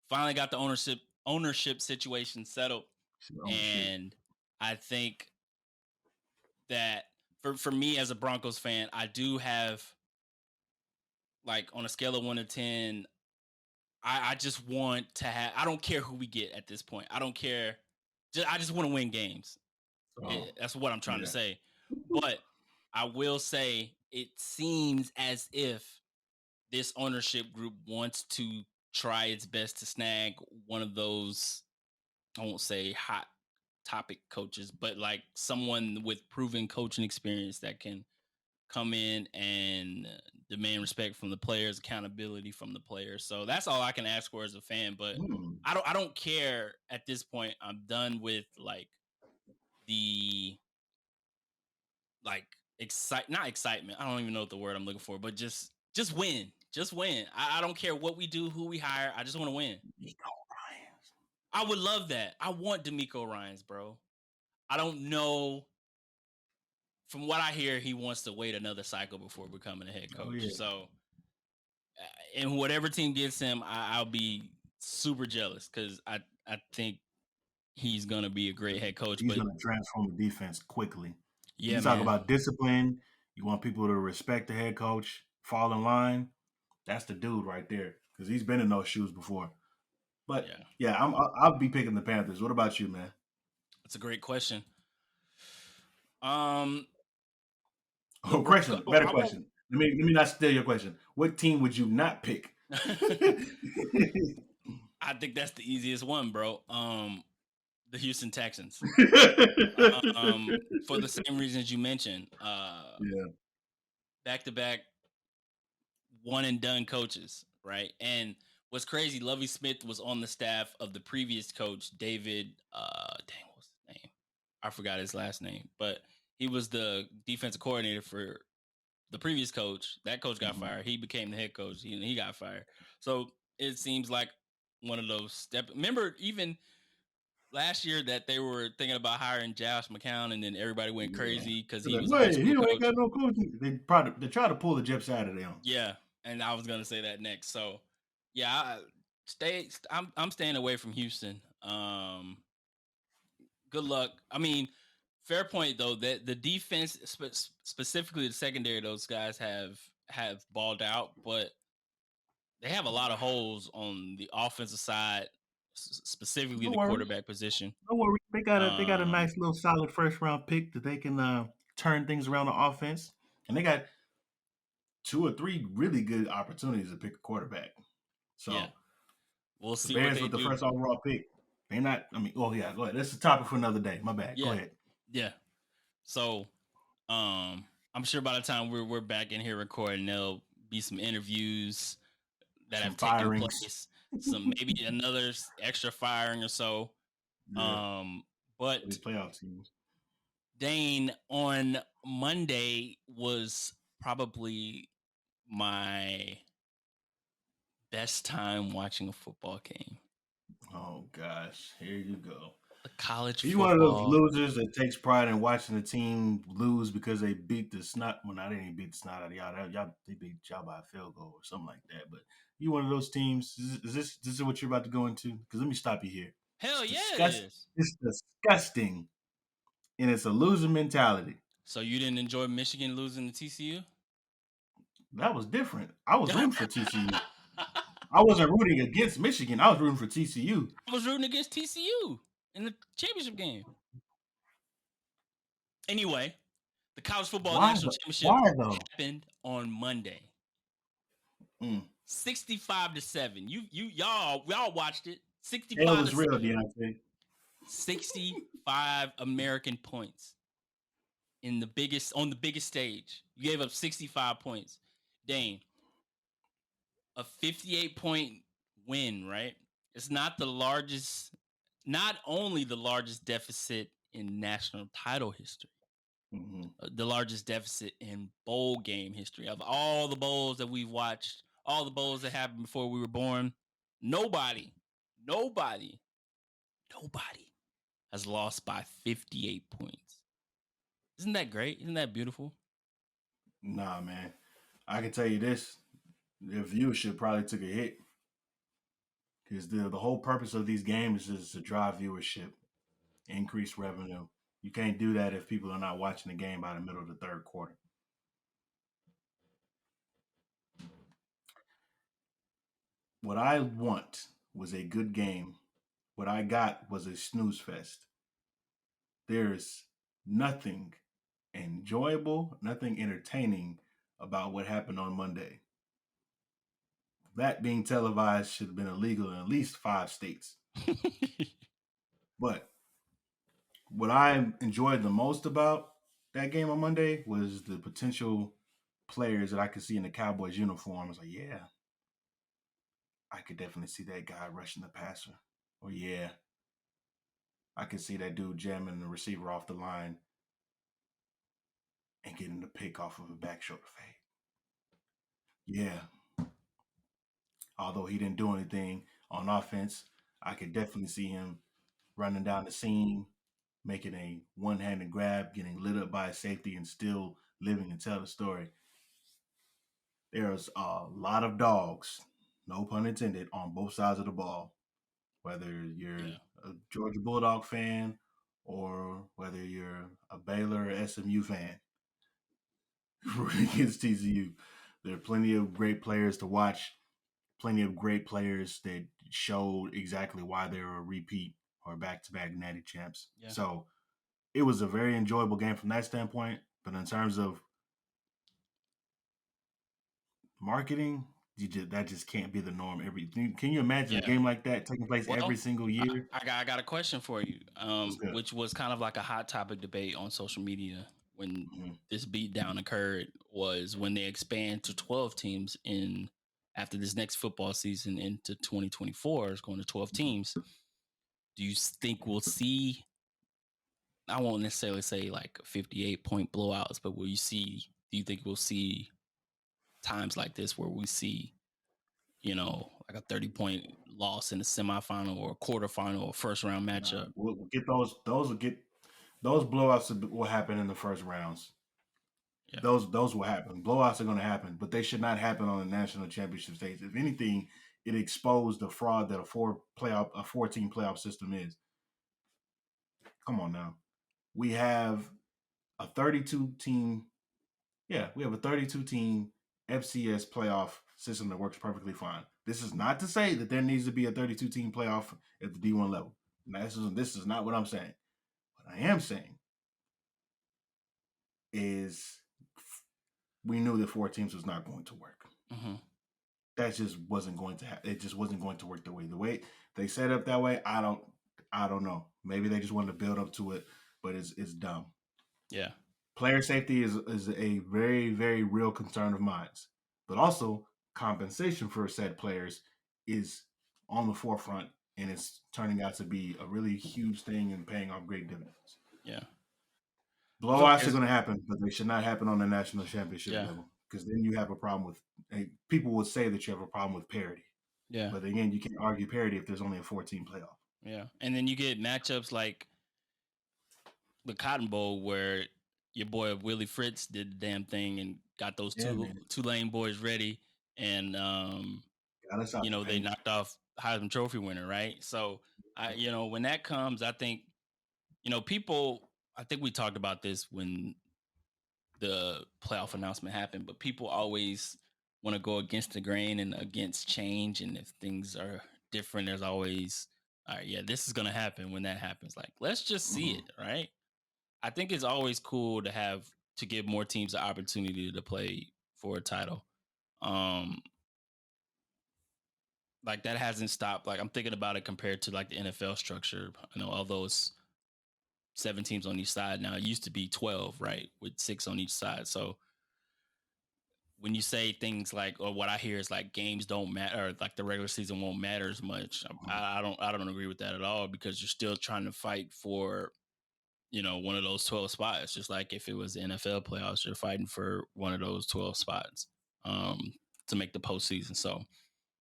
Finally got the ownership situation settled. And I think that for me as a Broncos fan, I do have on a scale of 1 to 10, I just want to have. I don't care who we get at this point. I don't care. I just want to win games. That's what I'm trying to say. But I will say it seems as if this ownership group wants to try its best to snag one of those. I won't say hot topic coaches, but like someone with proven coaching experience that can come in and demand respect from the players, accountability from the players. So that's all I can ask for as a fan. But Hmm. I don't care at this point. I'm done with like the like not excitement. I don't even know what the word I'm looking for, but just win. Just win. I don't care what we do, who we hire. I just want to win. Nico Ryans. I would love that. I want D'Amico Ryans, bro. I don't know. From what I hear, he wants to wait another cycle before becoming a head Oh coach. yeah. So, and whatever team gets him, I'll be super jealous because I think he's gonna be a great head coach. He's But going to transform the defense quickly. yeah, You talk man, about discipline. You want people to respect the head coach, fall in line. That's the dude right there because he's been in those shoes before. But yeah, yeah, I'll be picking the Panthers. What about you, man? that's a great question. Um, Oh, question. Better I won't. question. Let me not steal your question. What team would you not pick? I think that's the easiest one, bro. The Houston Texans. For the same reasons you mentioned. Yeah. Back to back one and done coaches, right? And what's crazy, Lovie Smith was on the staff of the previous coach, David. Dang, what's his name? I forgot his last name, but he was the defensive coordinator for the previous coach. That coach got Mhm. fired. He became the head coach. He got fired. So it seems like one of those step. Remember, even last year that they were thinking about hiring Josh McCown, and then everybody went Yeah. crazy because They're he like, was a high wait, he school ain't coach. got no coaching. They try to pull the Jeps out of them. Yeah, and I was gonna say that next. So, yeah, I'm staying away from Houston. Good luck. I mean, fair point though. That the defense, specifically the secondary, those guys have balled out, but they have a lot of holes on the offensive side, specifically No the worries. quarterback position. No worries. They got a Um, nice little solid first round pick that they can turn things around the offense. And they got two or three really good opportunities to pick a quarterback. yeah, So we'll the see what Bears they with the do. first overall pick, they're not. I mean, oh yeah, go ahead. That's the topic for another day. My bad. Go Yeah, ahead. yeah. So, I'm sure by the time we're back in here recording, there'll be some interviews that Some have taken firings. place, some maybe another extra firing or so. Yeah, Um, for these but playoff teams. Dane on Monday was probably my best time watching a football game. Oh gosh, here you go. The college Are you one of those football. losers that takes pride in watching the team lose because they beat the snot? Well, not they didn't beat the snot out of y'all. They beat y'all by a field goal or something like that. But you one of those teams? Is this what you're about to go into? Because let me stop you here. It's Hell yeah, it disgust. is. It's disgusting, and it's a loser mentality. So you didn't enjoy Michigan losing to TCU? That was different. I was rooting for TCU. I I wasn't rooting against Michigan. I was rooting for TCU. was rooting against TCU in the championship game. Anyway, the college football Why national the? championship Why though? happened on Monday. Mm. 65-7. Y'all watched it. Hell 65 to is real, 7. Deonte. 65 American points on the biggest stage. You gave up 65 points. Dane, a 58-point win, right? It's not only the largest deficit in national title history, Mm-hmm. the largest deficit in bowl game history. Of all the bowls that we've watched, all the bowls that happened before we were born, nobody, nobody, nobody has lost by 58 points. Isn't that great? Isn't that beautiful? Nah, man. I can tell you this: their viewership probably took a hit because the whole purpose of these games is to drive viewership, increase revenue. You can't do that if people are not watching the game by the middle of the third quarter. What I want was a good game. What I got was a snooze fest. There's nothing enjoyable, nothing entertaining about what happened on Monday. That being televised should have been illegal in at least 5 states. But what I enjoyed the most about that game on Monday was the potential players that I could see in the Cowboys uniform. I was like, yeah, I could definitely see that guy rushing the passer. Or yeah, I could see that dude jamming the receiver off the line and getting the pick off of a back shoulder fade. Yeah, although he didn't do anything on offense, I could definitely see him running down the seam, making a one-handed grab, getting lit up by a safety, and still living and tell the story. There's a lot of dogs, no pun intended, on both sides of the ball. Whether you're Yeah. a Georgia Bulldog fan or whether you're a Baylor or SMU fan, rooting against TCU, there are plenty of great players to watch. Plenty of great players that showed exactly why they were a repeat or back-to-back natty champs. Yeah. So it was a very enjoyable game from that standpoint. But in terms of marketing, that just can't be the norm. Can you imagine a Yeah. game like that taking place every Well, single year? I got a question for you, What's good? which was kind of like a hot topic debate on social media when Mm-hmm. this beatdown occurred. Was when they expand to 12 teams in after this next football season into 2024 is going to 12 teams. Do you think we'll see? I won't necessarily say like 58-point blowouts, but will you see? Do you think we'll see times like this where we see, like a 30-point loss in the semifinal or quarterfinal or first round matchup? We'll get those. Those blowouts will happen in the first rounds. Yeah. Those will happen. Blowouts are going to happen, but they should not happen on the national championship stage. If anything, it exposed the fraud that a 14 playoff system is. Come on now, we have a 32 team. Yeah, we have a 32 team FCS playoff system that works perfectly fine. This is not to say that there needs to be a 32 team playoff at the D1 level. Now, this is not what I'm saying. What I am saying is we knew that 4 teams was not going to work. Mm-hmm. That just wasn't going to happen. It just wasn't going to work the way they set up that way. I don't know. Maybe they just wanted to build up to it, but it's dumb. Yeah. Player safety is a very, very real concern of mine. But also compensation for said players is on the forefront, and it's turning out to be a really huge thing and paying off great dividends. Yeah. Blowouts are going to happen, but they should not happen on the national championship Yeah. level, because then you have a problem with people would say that you have a problem with parity. Yeah. But again, you can't argue parity if there's only a 14 playoff. Yeah. And then you get matchups like the Cotton Bowl where your boy Willie Fritz did the damn thing and got those Tulane boys ready, and they knocked off Heisman Trophy winner, right? So when that comes, I think people. I think we talked about this when the playoff announcement happened, but people always want to go against the grain and against change, and if things are different, there's always, all right, yeah, this is gonna happen when that happens. Like, let's just see it, right? I think it's always cool to give more teams the opportunity to play for a title. Like that hasn't stopped. Like I'm thinking about it compared to like the NFL structure. Although it's 7 teams on each side now, it used to be 12, right, with 6 on each side. So when you say things like, or what I hear is like games don't matter, or like the regular season won't matter as much, I don't agree with that at all, because you're still trying to fight for one of those 12 spots. Just like if it was the NFL playoffs, you're fighting for one of those 12 spots to make the postseason. So,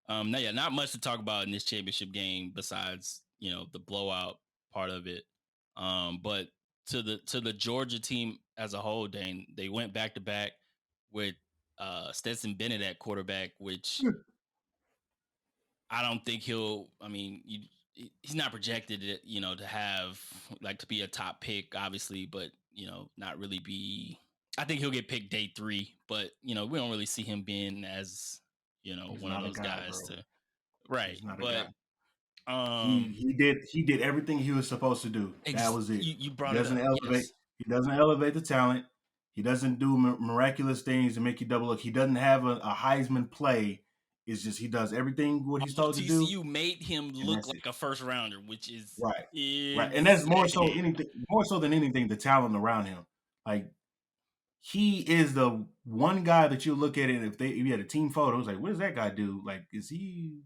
not much to talk about in this championship game besides the blowout part of it. But to the Georgia team as a whole, Dane, they went back to back with Stetson Bennett at quarterback, which I don't think he'll. I mean, he's not projected, to have to be a top pick, obviously, but not really be. I think he'll get picked day 3, but we don't really see him being as He's one of those guys to right. He's not a But guy. He did everything he was supposed to do. That was it. You brought it up. Yes. He doesn't elevate the talent. He doesn't do miraculous things to make you double look. He doesn't have a Heisman play It's just he does everything what he's Although told to do, TCU made him and look that's it. like a first rounder, which is Right, right, and that's insane. more so than anything, the talent around him. Like he is the one guy that you look at it. If you had a team photo, it's like, what does that guy do? Like, is he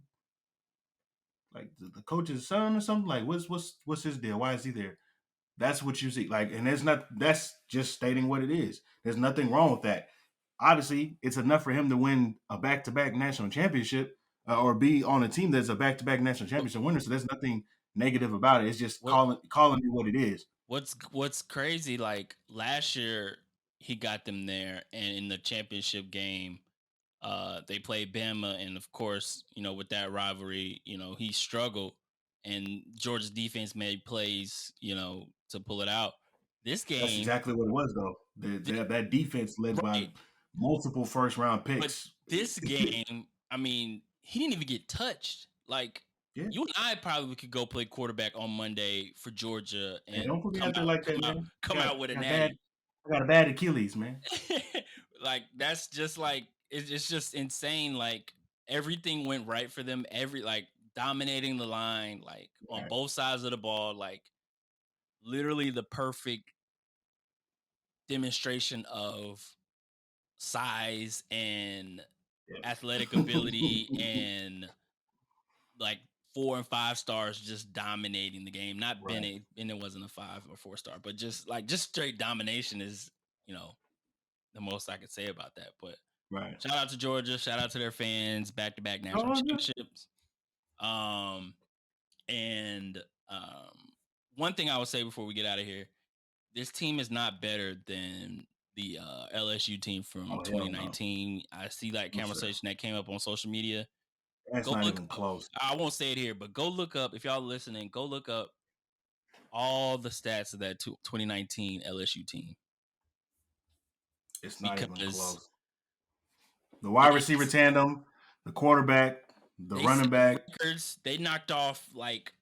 like the coach's son or something? Like, what's his deal? Why is he there? That's what you see. Like, and that's just stating what it is. There's nothing wrong with that. Obviously, it's enough for him to win a back-to-back national championship or be on a team that's a back-to-back national championship winner. So there's nothing negative about it. It's just What calling it what it is. what's crazy? Like last year, he got them there, and in the championship game, they played Bama, and of course, with that rivalry, he struggled, and Georgia's defense made plays, to pull it out. This That's game, exactly what it was, though. That defense led by right? multiple first-round But picks. this game, I mean, he didn't even get touched. Like Yeah, you and I probably could go play quarterback on Monday for Georgia hey, and don't put me come out there out, like that, come out, man. come out with a Bad. natty. I got a bad Achilles, man. Like that's just like it's just insane. Like everything went right for them. Like dominating the line, like on Right. both sides of the ball, like literally the perfect demonstration of size and athletic Yeah. ability and like 4 and 5 stars just dominating the game. Not Right. Bennett, Bennett wasn't a 5 or 4 star, but just straight domination is, you know, the most I could say about that. But Right. shout out to Georgia, shout out to their fans, back to back national Georgia. championships. Um and one thing I would say before we get out of here, this team is not better than the LSU team from Oh hell no. 2019. I see that No sir. conversation that came up on social media. That's Go not look even up. close. I won't say it here, but go look up if y'all listening. Go look up all the stats of that 2019 LSU team It's not even because close. The wide they receiver tandem, the quarterback, the they running set back. records. They knocked off like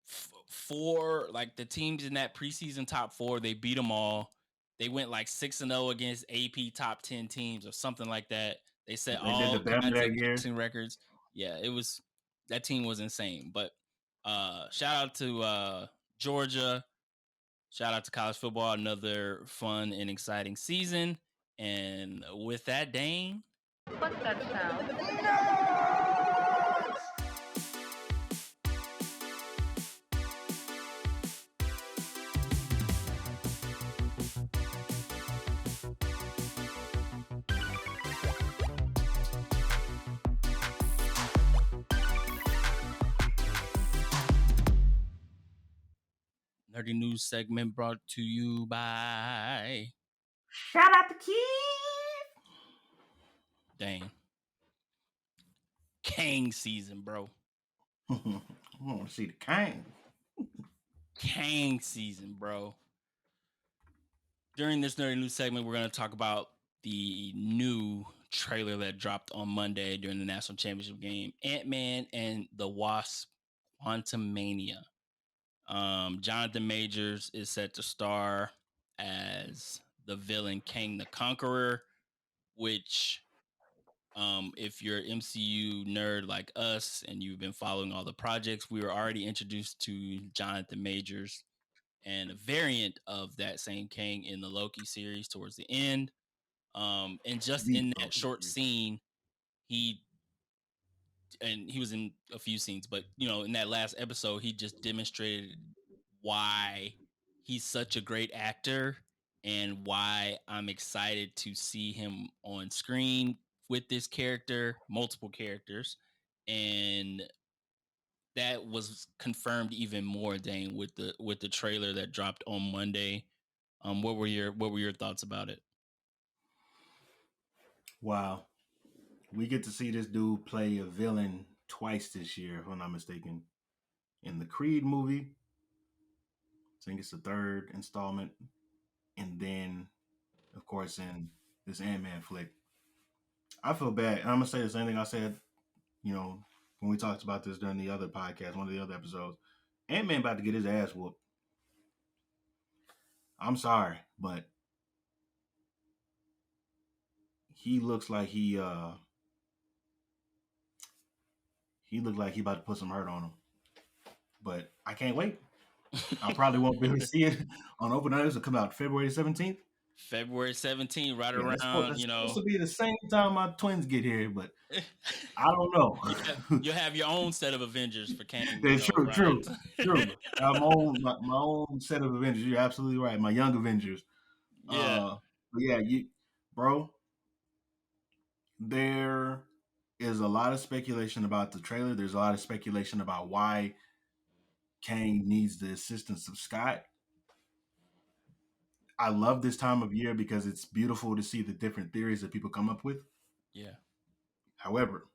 four, like the teams in that preseason top four. They beat them all. They went like 6-0 against AP top 10 teams or something like that. They set They did the all Bama kinds of that year. passing records. Yeah, it was that team was insane. But shout out to Georgia. Shout out to college football. Another fun and exciting season. And with that, Dane. What's that sound? Nerdy news segment brought to you by Shout out to Keith. Dane. Kang season, bro. I want to see the Kang. Kang season, bro. During this nerdy news segment, we're going to talk about the new trailer that dropped on Monday during the national championship game, Ant-Man and the Wasp: Quantumania. Jonathan Majors is set to star as the villain Kang the Conqueror, which, if you're an MCU nerd like us and you've been following all the projects, we were already introduced to Jonathan Majors and a variant of that same Kang in the Loki series towards the end. And just The in that Loki short series. scene, he he was in a few scenes, but in that last episode, he just demonstrated why he's such a great actor and why I'm excited to see him on screen with this character, multiple characters, and that was confirmed even more, Dane, with the trailer that dropped on Monday. What were your thoughts about it? Wow. We get to see this dude play a villain twice this year, if I'm not mistaken. In the Creed movie, I think it's the third installment. And then, of course, in this Ant-Man flick. I feel bad. And I'm going to say the same thing I said, when we talked about this during the other podcast, one of the other episodes. Ant-Man about to get his ass whooped. I'm sorry, but he looks like he looked like he about to put some hurt on him. But I can't wait. I probably won't be able to see it on open night. It'll come out February 17th. February 17th, right Yeah, around, that's supposed to be the same time my twins get here, but I don't know. you'll have your own set of Avengers for Kang, That's true, right? true. I have my own set of Avengers. You're absolutely right. My young Avengers. Yeah. But yeah, bro, there is a lot of speculation about the trailer. There's a lot of speculation about why Kang needs the assistance of Scott. I love this time of year because it's beautiful to see the different theories that people come up with. Yeah. However,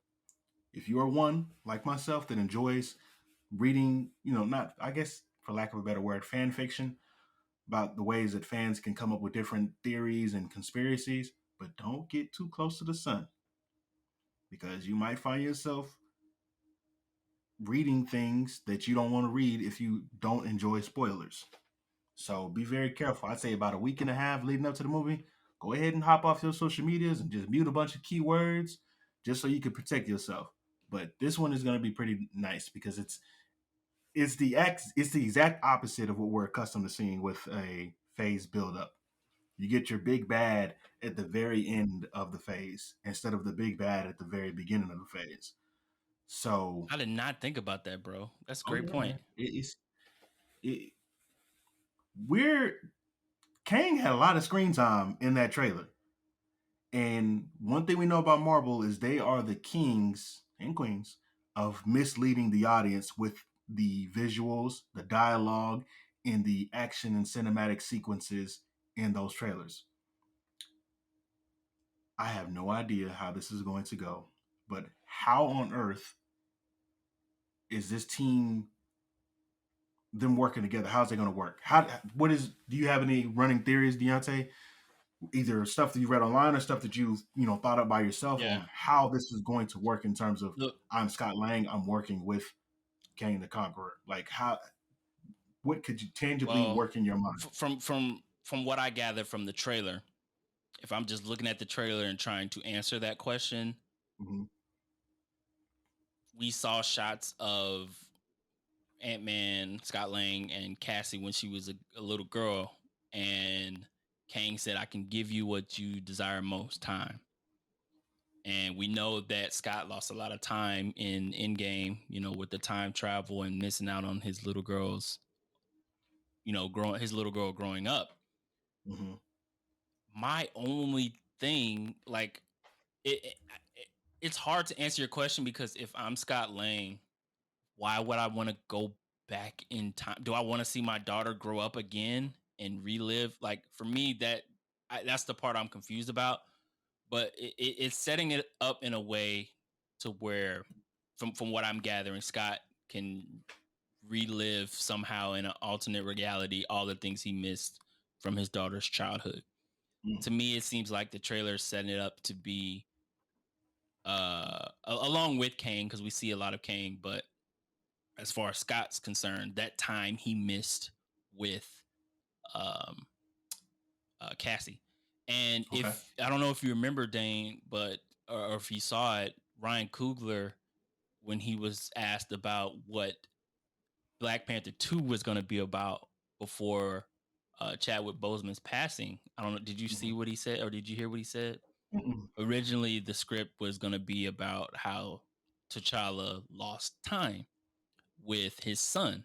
if you are one like myself that enjoys reading, not, I guess, for lack of a better word, fan fiction about the ways that fans can come up with different theories and conspiracies, but don't get too close to the sun because you might find yourself reading things that you don't want to read if you don't enjoy spoilers. So be very careful. I'd say about a week and a half leading up to the movie, go ahead and hop off your social medias and just mute a bunch of keywords just so you can protect yourself. But this one is going to be pretty nice because it's the exact opposite of what we're accustomed to seeing with a phase buildup. You get your big bad at the very end of the phase instead of the big bad at the very beginning of the phase. So I did not think about that, bro. That's a oh great yeah, point. man. We're Kang had a lot of screen time in that trailer. And one thing we know about Marvel is they are the kings and queens of misleading the audience with the visuals, the dialogue, and the action and cinematic sequences in those trailers. I have no idea how this is going to go, but how on earth is this team them working together? How's it going to work? Do you have any running theories, Deonte? Either stuff that you read online or stuff that you've thought up by yourself Yeah. on how this is going to work in terms of Look, I'm Scott Lang, I'm working with Kang the Conqueror. Like what could you tangibly well, work in your mind? from what I gather from the trailer, if I'm just looking at the trailer and trying to answer that question, Mm-hmm. we saw shots of Ant-Man, Scott Lang, and Cassie when she was a little girl, and Kang said, "I can give you what you desire most, time." And we know that Scott lost a lot of time in Endgame, with the time travel and missing out on his little girl's, growing his little girl growing up. Mm-hmm. My only thing, like, it's hard to answer your question because if I'm Scott Lang, why would I want to go back in time? Do I want to see my daughter grow up again and relive? Like, for me, that's the part I'm confused about. But it's setting it up in a way to where, from what I'm gathering, Scott can relive somehow in an alternate reality all the things he missed from his daughter's childhood. Mm-hmm. To me, it seems like the trailer is setting it up to be along with Kang, because we see a lot of Kang, but as far as Scott's concerned, that time he missed with um, Cassie. And Okay. if I don't know if you remember, Dane, but or if you saw it, Ryan Coogler, when he was asked about what Black Panther 2 was going to be about before Chadwick Boseman's passing, I don't know, did you see Mm-hmm. what he said or did you hear what he said? Mm-mm. Originally, the script was going to be about how T'Challa lost time with his son.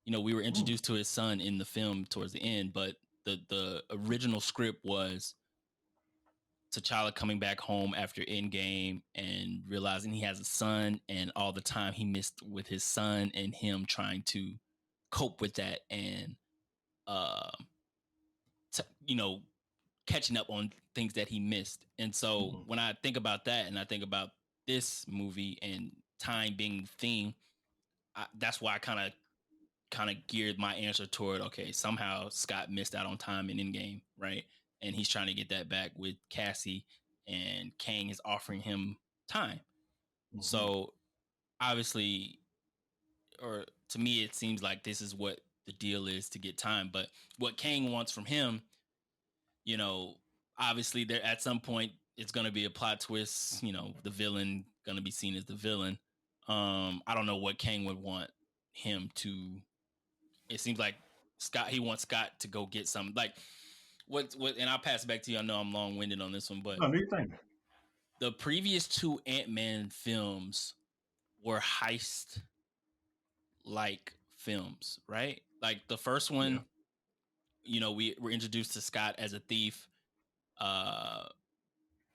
We were Mm. introduced to his son in the film towards the end, but the original script was T'Challa coming back home after Endgame and realizing he has a son and all the time he missed with his son and him trying to cope with that and uh t- you know catching up on things that he missed. And so Mm-hmm. when I think about that and I think about this movie and time being the theme, that's why I kind of geared my answer toward, okay, somehow Scott missed out on time in Endgame, right? And he's trying to get that back with Cassie, and Kang is offering him time. Mm-hmm. So obviously, or to me, it seems like this is what the deal is to get time. But what Kang wants from him, you know, obviously, there at some point it's going to be a plot twist. The villain going to be seen as the villain. I don't know what Kang would want him to. It seems like he wants Scott to go get some. Like what? And I'll pass it back to you. I know I'm long winded on this one, but No, do your thing. the previous two Ant-Man films were heist like films, right? Like the first Yeah. one, we were introduced to Scott as a thief. Uh,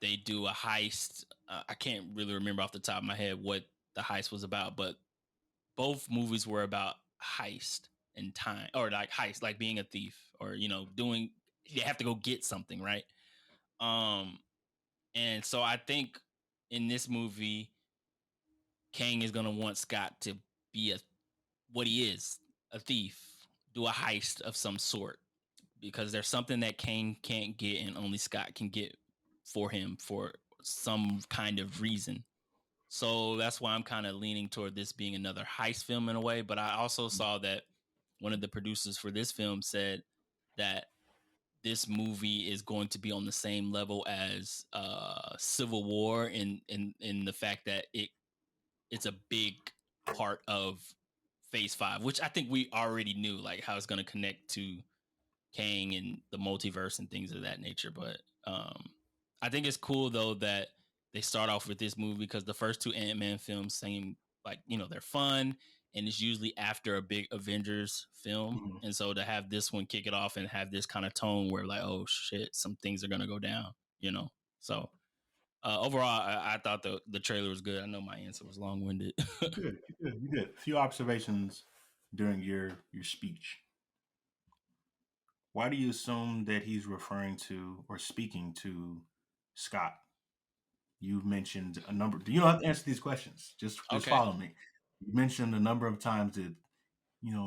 they do a heist. I can't really remember off the top of my head what the heist was about, but both movies were about heist and time, or like heist, like being a thief, or doing. You have to go get something, right? Um, and so I think in this movie, Kang is gonna want Scott to be what he is, a thief, do a heist of some sort, because there's something that Kang can't get and only Scott can get for him for some kind of reason. So that's why I'm kind of leaning toward this being another heist film in a way. But I also saw that one of the producers for this film said that this movie is going to be on the same level as Civil War in the fact that it's a big part of Phase 5, which I think we already knew, like how it's going to connect to Kang and the multiverse and things of that nature. But I think it's cool though that they start off with this movie, because the first two Ant-Man films seem like they're fun, and it's usually after a big Avengers film. Mm-hmm. And so to have this one kick it off and have this kind of tone where like, oh shit, some things are gonna go down, So overall, I thought the trailer was good. I know my answer was long winded. Good, good, you did. A few observations during your speech. Why do you assume that he's referring to or speaking to Scott? You've mentioned a number. You don't have to answer these questions. Just Okay. follow me. You mentioned a number of times that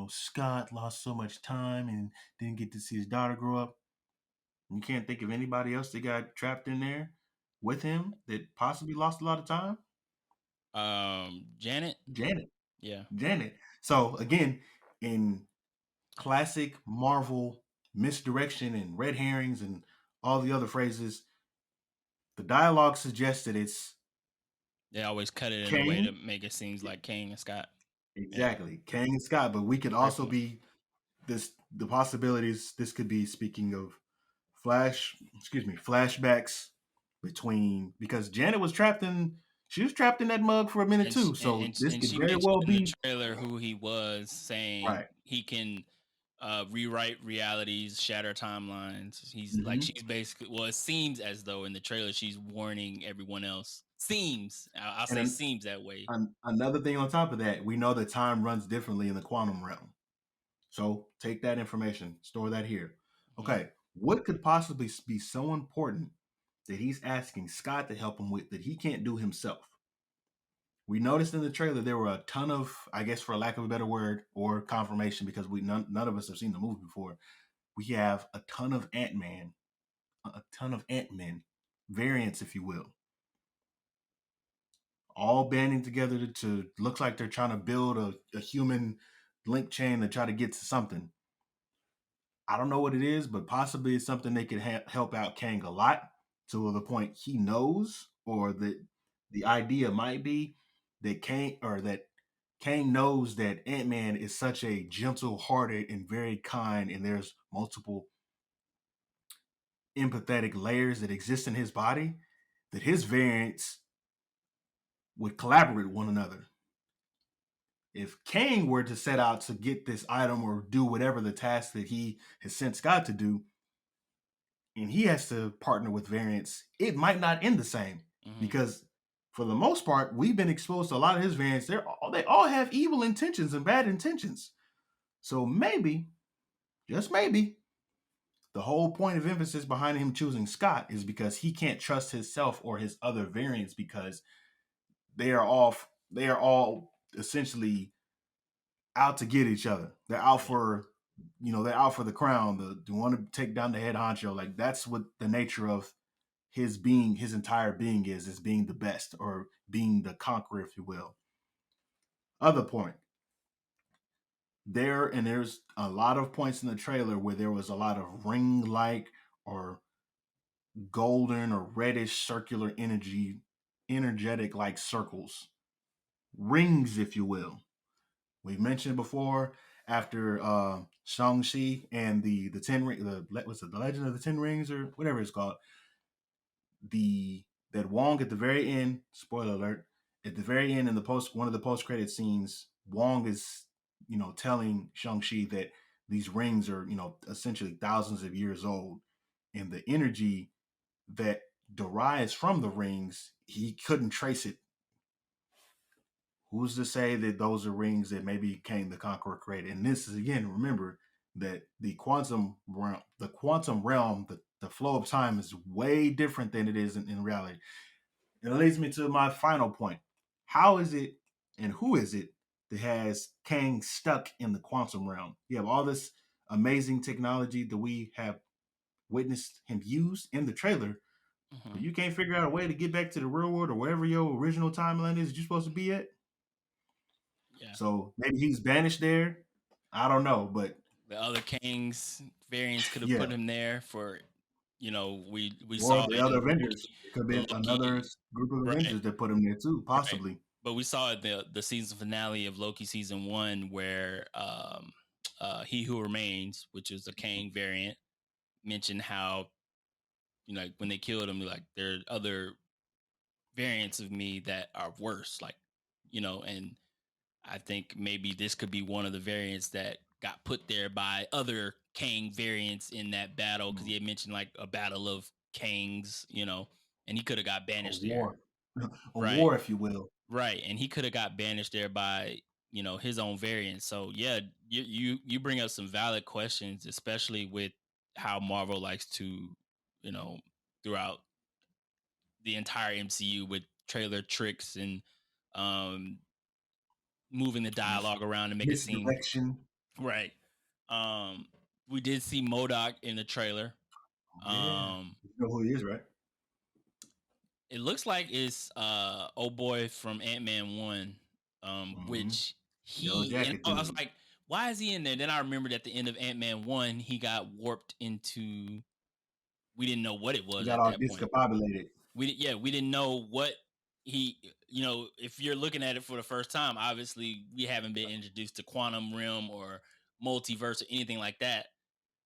Scott lost so much time and didn't get to see his daughter grow up. You can't think of anybody else that got trapped in there with him that possibly lost a lot of time. Janet. Janet. Yeah. Janet. So again, in classic Marvel misdirection and red herrings and all the other phrases, the dialogue suggests that it's They always cut it in a way to Kang. make it seems like Kang and Scott. Yeah. Exactly. Kang and Scott. But we could Great also point. be the possibilities. This could be, speaking of flashbacks between, because Janet was trapped in she was trapped in that mug for a minute And too. So this and could she very mentioned well in the be trailer who he was, saying right. he can rewrite realities, shatter timelines. He's like, Mm-hmm. she's basically, well, it seems as though in the trailer she's warning everyone else. Seems, I'll And say seems that way. another thing on top of that, we know that time runs differently in the quantum realm. So take that information, store that here. Mm-hmm. Okay, what could possibly be so important that he's asking Scott to help him with that he can't do himself? We noticed in the trailer there were a ton of, I guess for lack of a better word, or confirmation, because none of us have seen the movie before. We have a ton of Ant-Men variants, if you will, all banding together to look like they're trying to build a human link chain to try to get to something. I don't know what it is, but possibly it's something they could help out Kang a lot, to the point he knows, or that the idea might be that Kang knows that Ant-Man is such a gentle-hearted and very kind, and there's multiple empathetic layers that exist in his body, that his variants would collaborate with one another. If Kang were to set out to get this item or do whatever the task that he has sent Scott to do, and he has to partner with variants, it might not end the same. Mm-hmm. Because for the most part, we've been exposed to a lot of his variants. They all have evil intentions and bad intentions. So maybe, just maybe, the whole point of emphasis behind him choosing Scott is because he can't trust himself or his other variants, because they are all essentially out to get each other. They're out for they're out for the crown, they want to take down the head honcho. Like, that's what the nature of his being, his entire being is being the best, or being the conqueror, if you will. Other point. There's a lot of points in the trailer where there was a lot of ring-like or golden or reddish circular energetic like circles rings, if you will. We mentioned before after Shang-Chi and the 10 ring, what's it, the Legend of the 10 Rings or whatever it's called. The that Wong at the very end, spoiler alert, at the very end in the one of the post credit scenes, Wong is telling Shang-Chi that these rings are essentially thousands of years old, and the energy that derives from the rings, he couldn't trace it. Who's to say that those are rings that maybe Kang the Conqueror created? And this is, again, remember that the quantum realm, the flow of time is way different than it is in reality. And it leads me to my final point. How is it and who is it that has Kang stuck in the quantum realm? You have all this amazing technology that we have witnessed him use in the trailer, but you can't figure out a way to get back to the real world or wherever your original timeline is you're supposed to be at. Yeah. So maybe he's banished there. I don't know, but the other Kang's variants could have put him there for, we or saw the it other in Avengers. It could have been another Loki, group of right? Avengers that put him there too, Right. possibly. But we saw it the season finale of Loki season 1 where He Who Remains, which is a Kang variant, mentioned how like when they killed him, like there are other variants of me that are worse, like and I think maybe this could be one of the variants that got put there by other Kang variants in that battle, because he had mentioned like a battle of Kangs, and he could have got A banished there. war, a Right. war, if you will. Right. And he could have got banished there by, his own variant. So yeah, you bring up some valid questions, especially with how Marvel likes to, throughout the entire MCU with trailer tricks and um moving the dialogue around to make it seem Misdirection. right. We did see MODOK in the trailer. Yeah, you know who he is, right? It looks like it's old boy from Ant-Man 1, which Yellow and jacket I was dude. like, why is he in there? Then I remembered at the end of Ant-Man 1, he got warped into, we didn't know what it He was got at all that point. discombobulated. We didn't know what he, if you're looking at it for the first time, obviously we haven't been introduced to quantum realm or multiverse or anything like that.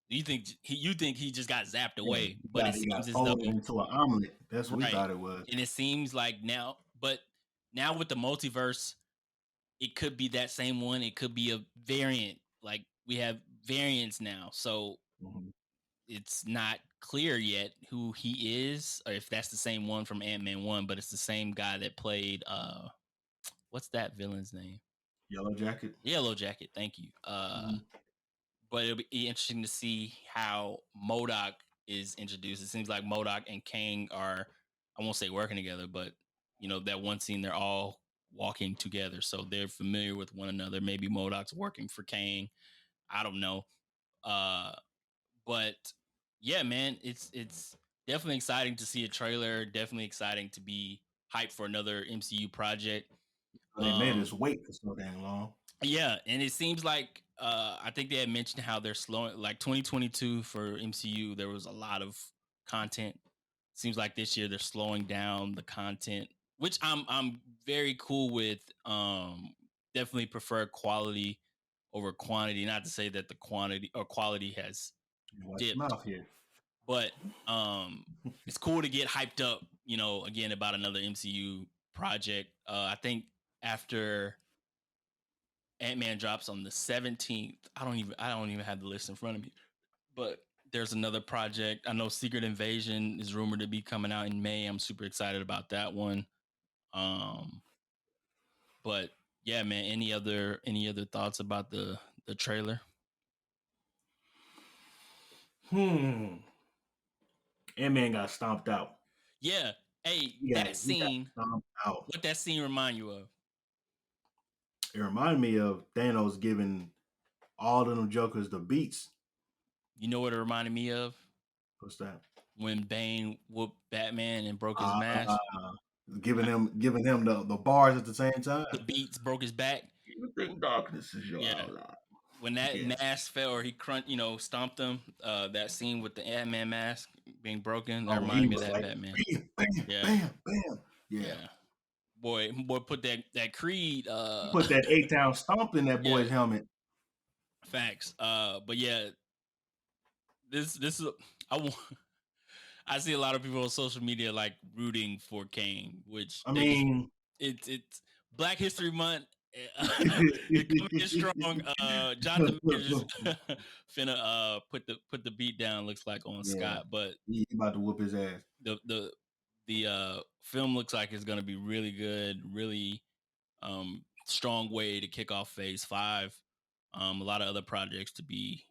You think he just got zapped Yeah, away, but it he seems got as though folded into an omelet. That's what we right, thought it was. and it seems like now with the multiverse, it could be that same one. It could be a variant. Like we have variants now, so Mm-hmm. it's not clear yet who he is or if that's the same one from Ant-Man 1, but it's the same guy that played what's that villain's name? Yellow jacket. Yellow Jacket. Thank you. Mm-hmm. But it'll be interesting to see how MODOK is introduced. It seems like MODOK and Kang are, I won't say working together, but that one scene they're all walking together, so they're familiar with one another. Maybe MODOK's working for Kang. I don't know. Uh, but yeah, man, it's definitely exciting to see a trailer. Definitely exciting to be hyped for another MCU project. They made us wait for so dang long. Yeah, and it seems like I think they had mentioned how they're slowing, like 2022 for MCU. There was a lot of content. Seems like this year they're slowing down the content, which I'm very cool with. Definitely prefer quality over quantity. Not to say that the quantity or quality has Watch your dipped, mouth here. but it's cool to get hyped up. Again about another MCU project. I think after Ant-Man drops on the 17th. I don't even have the list in front of me. But there's another project. I know Secret Invasion is rumored to be coming out in May. I'm super excited about that one. But yeah, man, any other thoughts about the trailer? Ant-Man got stomped out. Yeah. Hey, He got that he got scene, stomped out. what that scene remind you of? It reminded me of Thanos giving all of them jokers the beats. You know what it reminded me of? What's that? When Bane whooped Batman and broke his mask. Giving him the bars at the same time. The beats broke his back. You think darkness is your ally. When that mask fell or he stomped him, that scene with the Ant-Man mask being broken, that reminded me of that like, Batman. bam, bam, Yeah. bam, bam. Yeah. boy put that Creed. He put that 8-town stomp in that boy's helmet. Facts. But yeah, this is I see a lot of people on social media like rooting for Kang, which I mean, it's Black History Month. It coming in strong. Jonathan Majors finna put the beat down. Looks like on Scott, but he about to whoop his ass. The film looks like it's gonna be really good. Really strong way to kick off Phase 5. A lot of other projects to be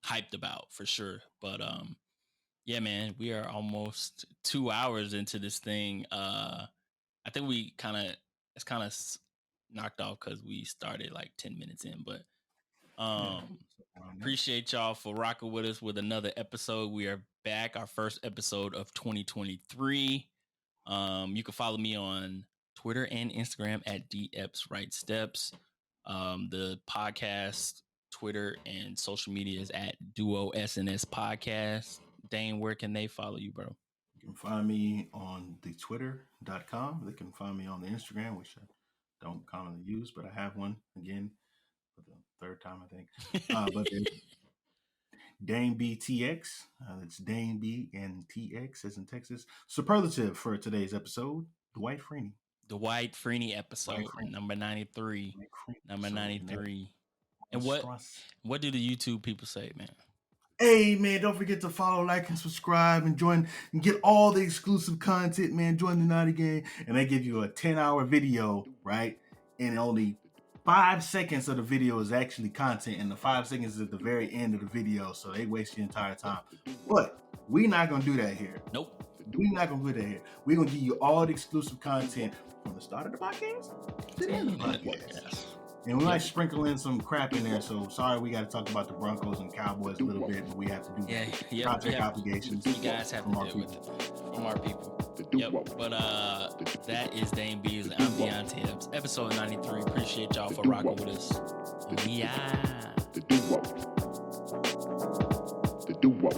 hyped about for sure. But yeah, man, we are almost 2 hours into this thing. I think it's kind of knocked off because we started like 10 minutes in, but appreciate y'all for rocking with us with another episode. We are back, our first episode of 2023. You can follow me on Twitter and Instagram at DEpsRightSteps. The podcast Twitter and social media is at duosnspodcast. Dane, where can they follow you, bro? You can find me on the twitter.com. They can find me on the Instagram, which I don't commonly use, but I have one again for the third time, I think. But Dane BTX. It's Dane B and TX as in Texas. Superlative for today's episode, Dwight Freeney. The Dwight Freeney episode, number 93. Number 93. And what do the YouTube people say, man? Hey, man, don't forget to follow, like, and subscribe and join and get all the exclusive content, man. Join the Naughty Gang. And they give you a 10-hour video, right? And only 5 seconds of the video is actually content. And the 5 seconds is at the very end of the video. So they waste your entire time. But we're not going to do that here. Nope. We're not going to do that here. We're going to give you all the exclusive content from the start of the podcast to the end of the podcast. And we might sprinkle in some crap in there. So sorry, we got to talk about the Broncos and Cowboys a little bit, but we have to do contract obligations. You guys have to deal with it from our people. Yep. But that is Dane Bees. I'm Deonte Epps. Episode 93. Appreciate y'all for rocking with us. We are the duo. The duo.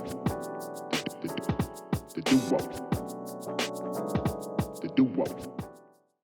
The duo. The duo.